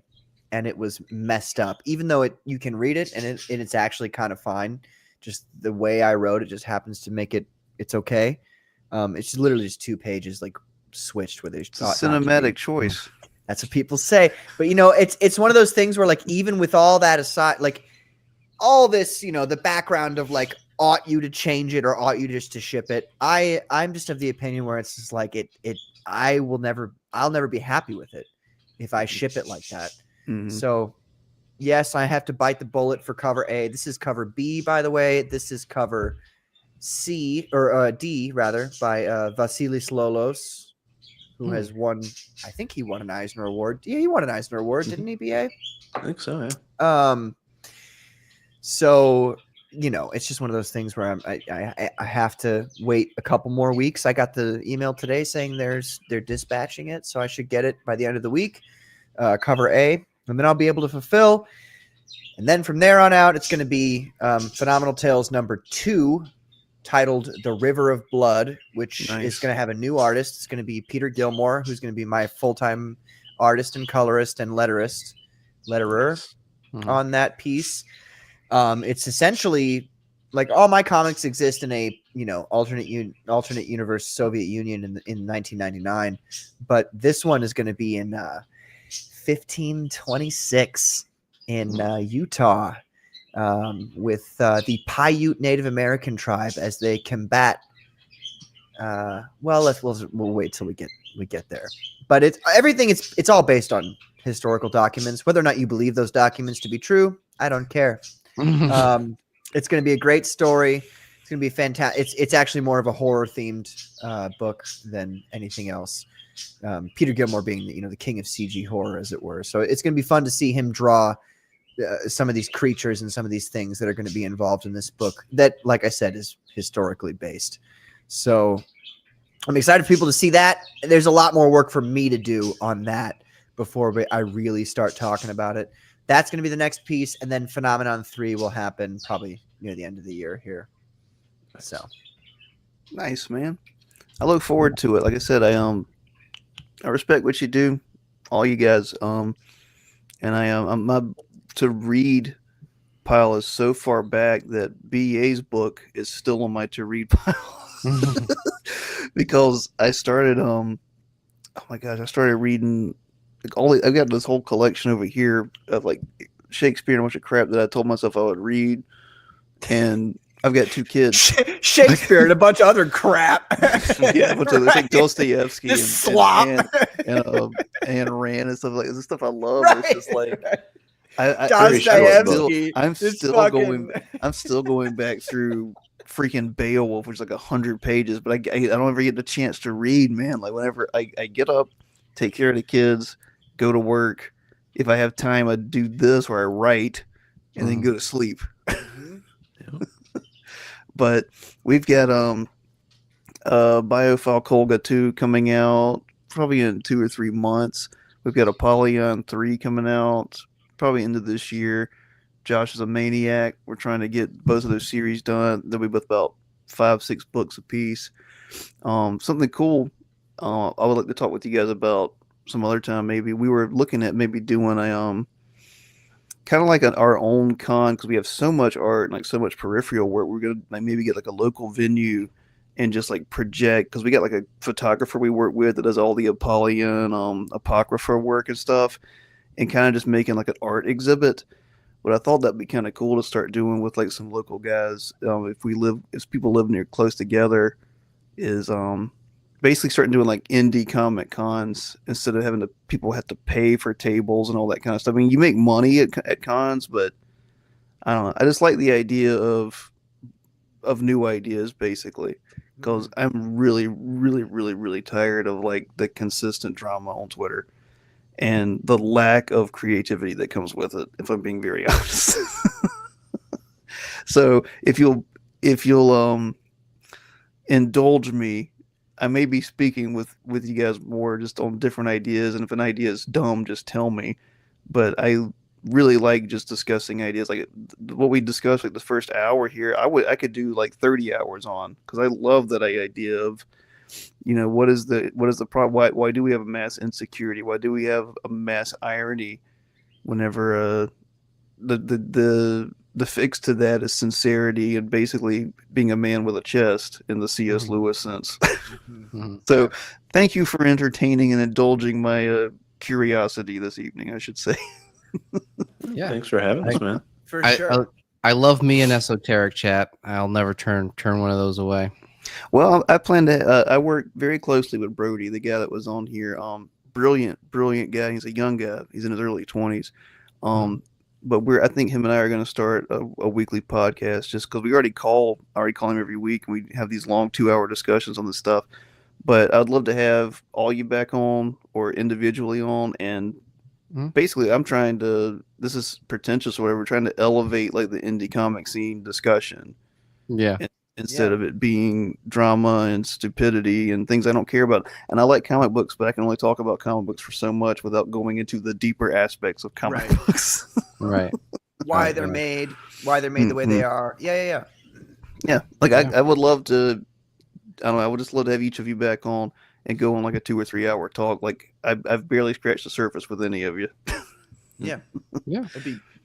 and it was messed up, even though you can read it and it's actually kind of fine. Just the way I wrote it just happens to make it's okay. It's literally just 2 pages like switched where there's
Cinematic choice.
That's what people say. But it's one of those things where, like, even with all that aside, like all this, the background of like, ought you to change it or ought you just to ship it? I'm just of the opinion where it's just like I'll never be happy with it if I ship it like that. So yes, I have to bite the bullet for cover A. This is cover B, by the way. This is cover C or D rather by Vasilis Lolos, who has won. I think he won an Eisner Award. Yeah, he won an Eisner Award, didn't he? BA.
I think so. Yeah.
So it's just one of those things where I have to wait a couple more weeks. I got the email today saying they're dispatching it, so I should get it by the end of the week. Cover A, and then I'll be able to fulfill. And then from there on out, it's going to be Phenomenal Tales #2, titled The River of Blood, which is going to have a new artist. It's going to be Peter Gilmore, who's going to be my full-time artist and colorist and letterist. letterer
Mhm.
on that piece. It's essentially like all my comics exist in a alternate universe Soviet Union in 1999, but this one is going to be in 1526 in Utah, with the Paiute Native American tribe as they combat. We'll wait till we get there, but it's everything. It's all based on historical documents. Whether or not you believe those documents to be true, I don't care. It's going to be a great story. It's going to be fantastic. It's actually more of a horror themed book than anything else. Peter Gilmore being the king of CG horror, as it were. So it's going to be fun to see him draw some of these creatures and some of these things that are going to be involved in this book that, like I said, is historically based. So I'm excited for people to see that. There's a lot more work for me to do on that before I really start talking about it. That's going to be the next piece, and then Phenomenon 3 will happen probably near the end of the year here. So
Nice, man. I look forward to it. Like I said, I respect what you do, all you guys. And my to read pile is so far back that BEA's book is still on my to read pile because I started oh my gosh, I started reading like I've got this whole collection over here of like Shakespeare and a bunch of crap that I told myself I would read, and I've got 2 kids.
Shakespeare and a bunch of other crap.
Yeah, a bunch of like Dostoevsky
This
and
slop.
and Rand and stuff like this stuff I love.
Right.
It's just like
Dostoevsky.
I'm
It's
still
fucking-
going back through freaking Beowulf, which is like 100 pages, but I don't ever get the chance to read, man. Like whenever I get up, take care of the kids, go to work. If I have time, I do this or I write and then go to sleep. But we've got Biophile Kolga 2 coming out probably in 2 or 3 months. We've got Apollyon 3 coming out probably into this year. Josh is a maniac. We're trying to get both of those series done. They'll be both about 5-6 books a piece. Something cool I would like to talk with you guys about some other time. Maybe we were looking at maybe doing a kind of like our own con, because we have so much art and like so much peripheral work. We're gonna like maybe get like a local venue and just like project, because we got like a photographer we work with that does all the Apollyon apocrypha work and stuff, and kind of just making like an art exhibit. But I thought that'd be kind of cool to start doing with like some local guys. If people live near close together, is basically starting doing like indie comic cons instead of having people have to pay for tables and all that kind of stuff. I mean, you make money at cons, but I don't know. I just like the idea of new ideas, basically, because I'm really, really, really, really tired of like the consistent drama on Twitter and the lack of creativity that comes with it, if I'm being very honest. So if you'll indulge me, I may be speaking with you guys more just on different ideas, and if an idea is dumb, just tell me. But I really like just discussing ideas, like what we discussed like the first hour here. I could do like 30 hours on, because I love that idea of, what is the problem? Why do we have a mass insecurity? Why do we have a mass irony whenever the fix to that is sincerity and basically being a man with a chest in the C.S. Lewis sense. So thank you for entertaining and indulging my curiosity this evening, I should say.
Yeah.
Thanks for having us, man.
For
I,
sure.
I love me an esoteric chat. I'll never turn one of those away.
Well, I plan to. I work very closely with Brody, the guy that was on here. Brilliant guy. He's a young guy. He's in his early 20s. But I think him and I are going to start a weekly podcast, just because we already call him every week, and we have these long 2-hour discussions on this stuff. But I'd love to have all you back on or individually on, and basically I'm trying to. This is pretentious or whatever. Trying to elevate like the indie comic scene discussion.
Yeah.
Instead of it being drama and stupidity and things I don't care about. And I like comic books, but I can only talk about comic books for so much without going into the deeper aspects of comic books.
Right.
Why they're made the way they are. Yeah.
Yeah. Like I would love to, I don't know, I would just love to have each of you back on and go on like a 2 or 3 hour talk. Like I've barely scratched the surface with any of you.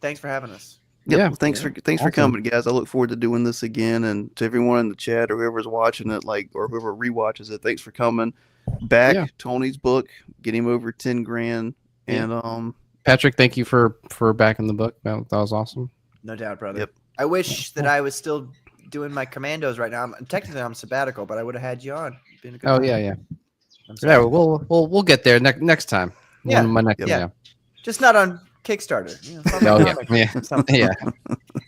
Thanks for having us.
Yep.
Yeah.
Well, thanks for
Awesome.
coming, guys. I look forward to doing this again, and to everyone in the chat or whoever's watching it, or whoever rewatches it. Thanks for coming back.
Yeah.
Tony's book, get him over 10 grand,
Yeah.
and
Patrick, thank you for backing the book. That was awesome.
No doubt, brother.
Yep.
I wish that I was still doing my commandos right now. Technically on sabbatical, but I would have had you on. Been a good
Oh
time.
yeah.
I'm sorry.
Yeah, we'll get there next time.
Yeah.
One of my next.
Yep.
Yeah.
Just not on Kickstarter. You know, it's on
Oh
my
yeah.
comic
Yeah.
or something.
Yeah.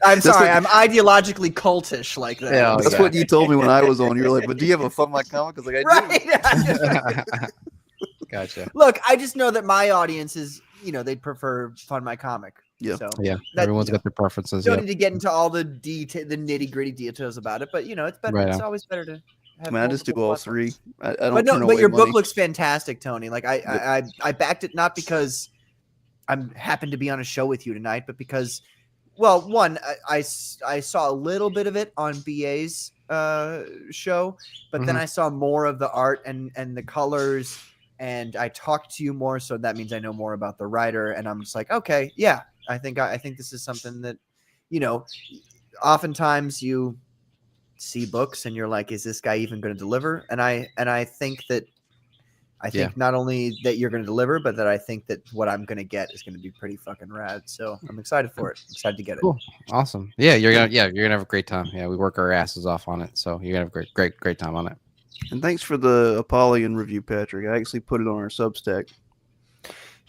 I'm sorry.
what-
I'm ideologically cultish like that.
Yeah,
that's
yeah.
what you told me when I was on. You were like, "But do you have a Fund My Comic?" I was like, "I do."
Right.
Gotcha.
Look, I just know that my audience is, they'd prefer Fund My Comic.
Yeah.
So
Yeah.
That-
Everyone's got their preferences.
don't
Yeah.
need to get into all the nitty gritty details about it, but it's better.
Right
It's
on.
always better to have.
I mean, I just do
multiple
all
platforms.
three. I don't.
But no,
turn
but
away
your
money.
book looks fantastic, Tony. Like I backed it not because I'm happened to be on a show with you tonight, but because, well, one, I saw a little bit of it on BA's show, but then I saw more of the art and the colors, and I talked to you more, so that means I know more about the writer, and I'm just like, okay, yeah, I think this is something that, oftentimes you see books and you're like, is this guy even going to deliver? And I think that. I think not only that you're going to deliver, but that I think that what I'm going to get is going to be pretty fucking rad. So I'm excited for it. I'm excited to get it.
Cool. Awesome. Yeah, you're gonna have a great time. Yeah, we work our asses off on it, so you're gonna have a great time on it.
And thanks for the Apollyon review, Patrick. I actually put it on our Substack.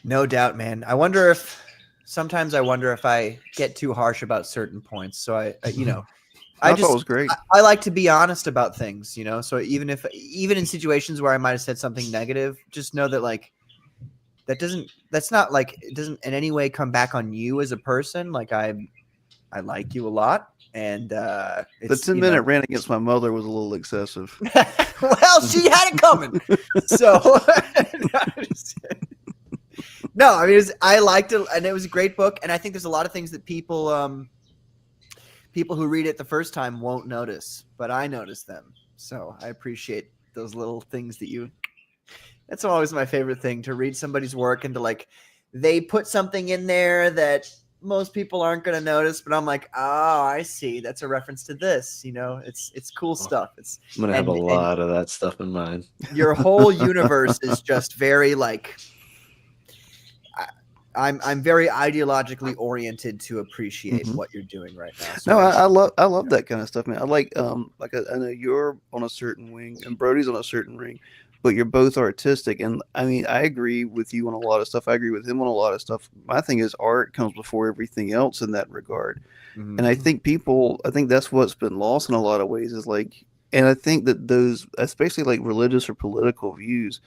No doubt, man. Sometimes I wonder if I get too harsh about certain points. So I
I thought it was great.
I like to be honest about things, So even in situations where I might have said something negative, just know that like it doesn't in any way come back on you as a person. Like I like you a lot, and
The
it's
10-minute rant against my mother was a little excessive.
well, she had it coming. So no, I mean I liked it, and it was a great book, and I think there's a lot of things that people who read it the first time won't notice, but I notice them. So I appreciate those little things that's always my favorite thing, to read somebody's work and to they put something in there that most people aren't going to notice, but I'm like, oh, I see. That's a reference to this, it's cool stuff.
I'm gonna have a
and-
lot of that stuff in mind.
Your whole universe is just very I'm very ideologically oriented to appreciate
Mhm.
what you're doing right now. So
No, I love that kind of stuff, man. I like I know you're on a certain wing and Brody's on a certain ring, but you're both artistic. And I mean, I agree with you on a lot of stuff. I agree with him on a lot of stuff. My thing is art comes before everything else in that regard. And I think that's what's been lost in a lot of ways is and I think that those, especially like religious or political views,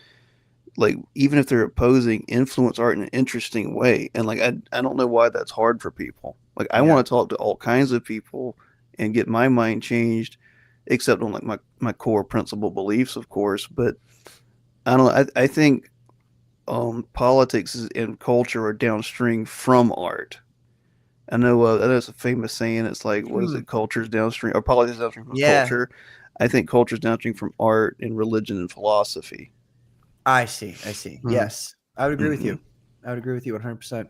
like even if they're opposing, influence art in an interesting way. And I don't know why that's hard for people. Like I want to talk to all kinds of people and get my mind changed, except on my core principle beliefs, of course. But I don't know. I think politics and culture are downstream from art. I know it's a famous saying. It's like, what is it? Culture's downstream, or politics downstream from culture. I think culture's downstream from art and religion and philosophy.
I see. Yes, I would agree with
Mhm.
you. I would agree with you 100%.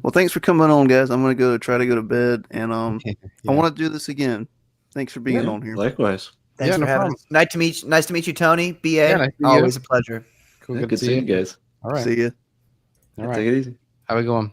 Well, thanks for coming on, guys. I'm gonna try to go to bed, and I
Yeah.
want to do this again. Thanks for being on here.
Likewise.
Thanks
Yeah,
for
no
having
problem.
us. Nice to meet you, Tony. BA.
Yeah, nice to meet you.
Always a pleasure.
Cool.
Good to see you guys.
All right.
See ya.
All right.
Take it easy.
How we going?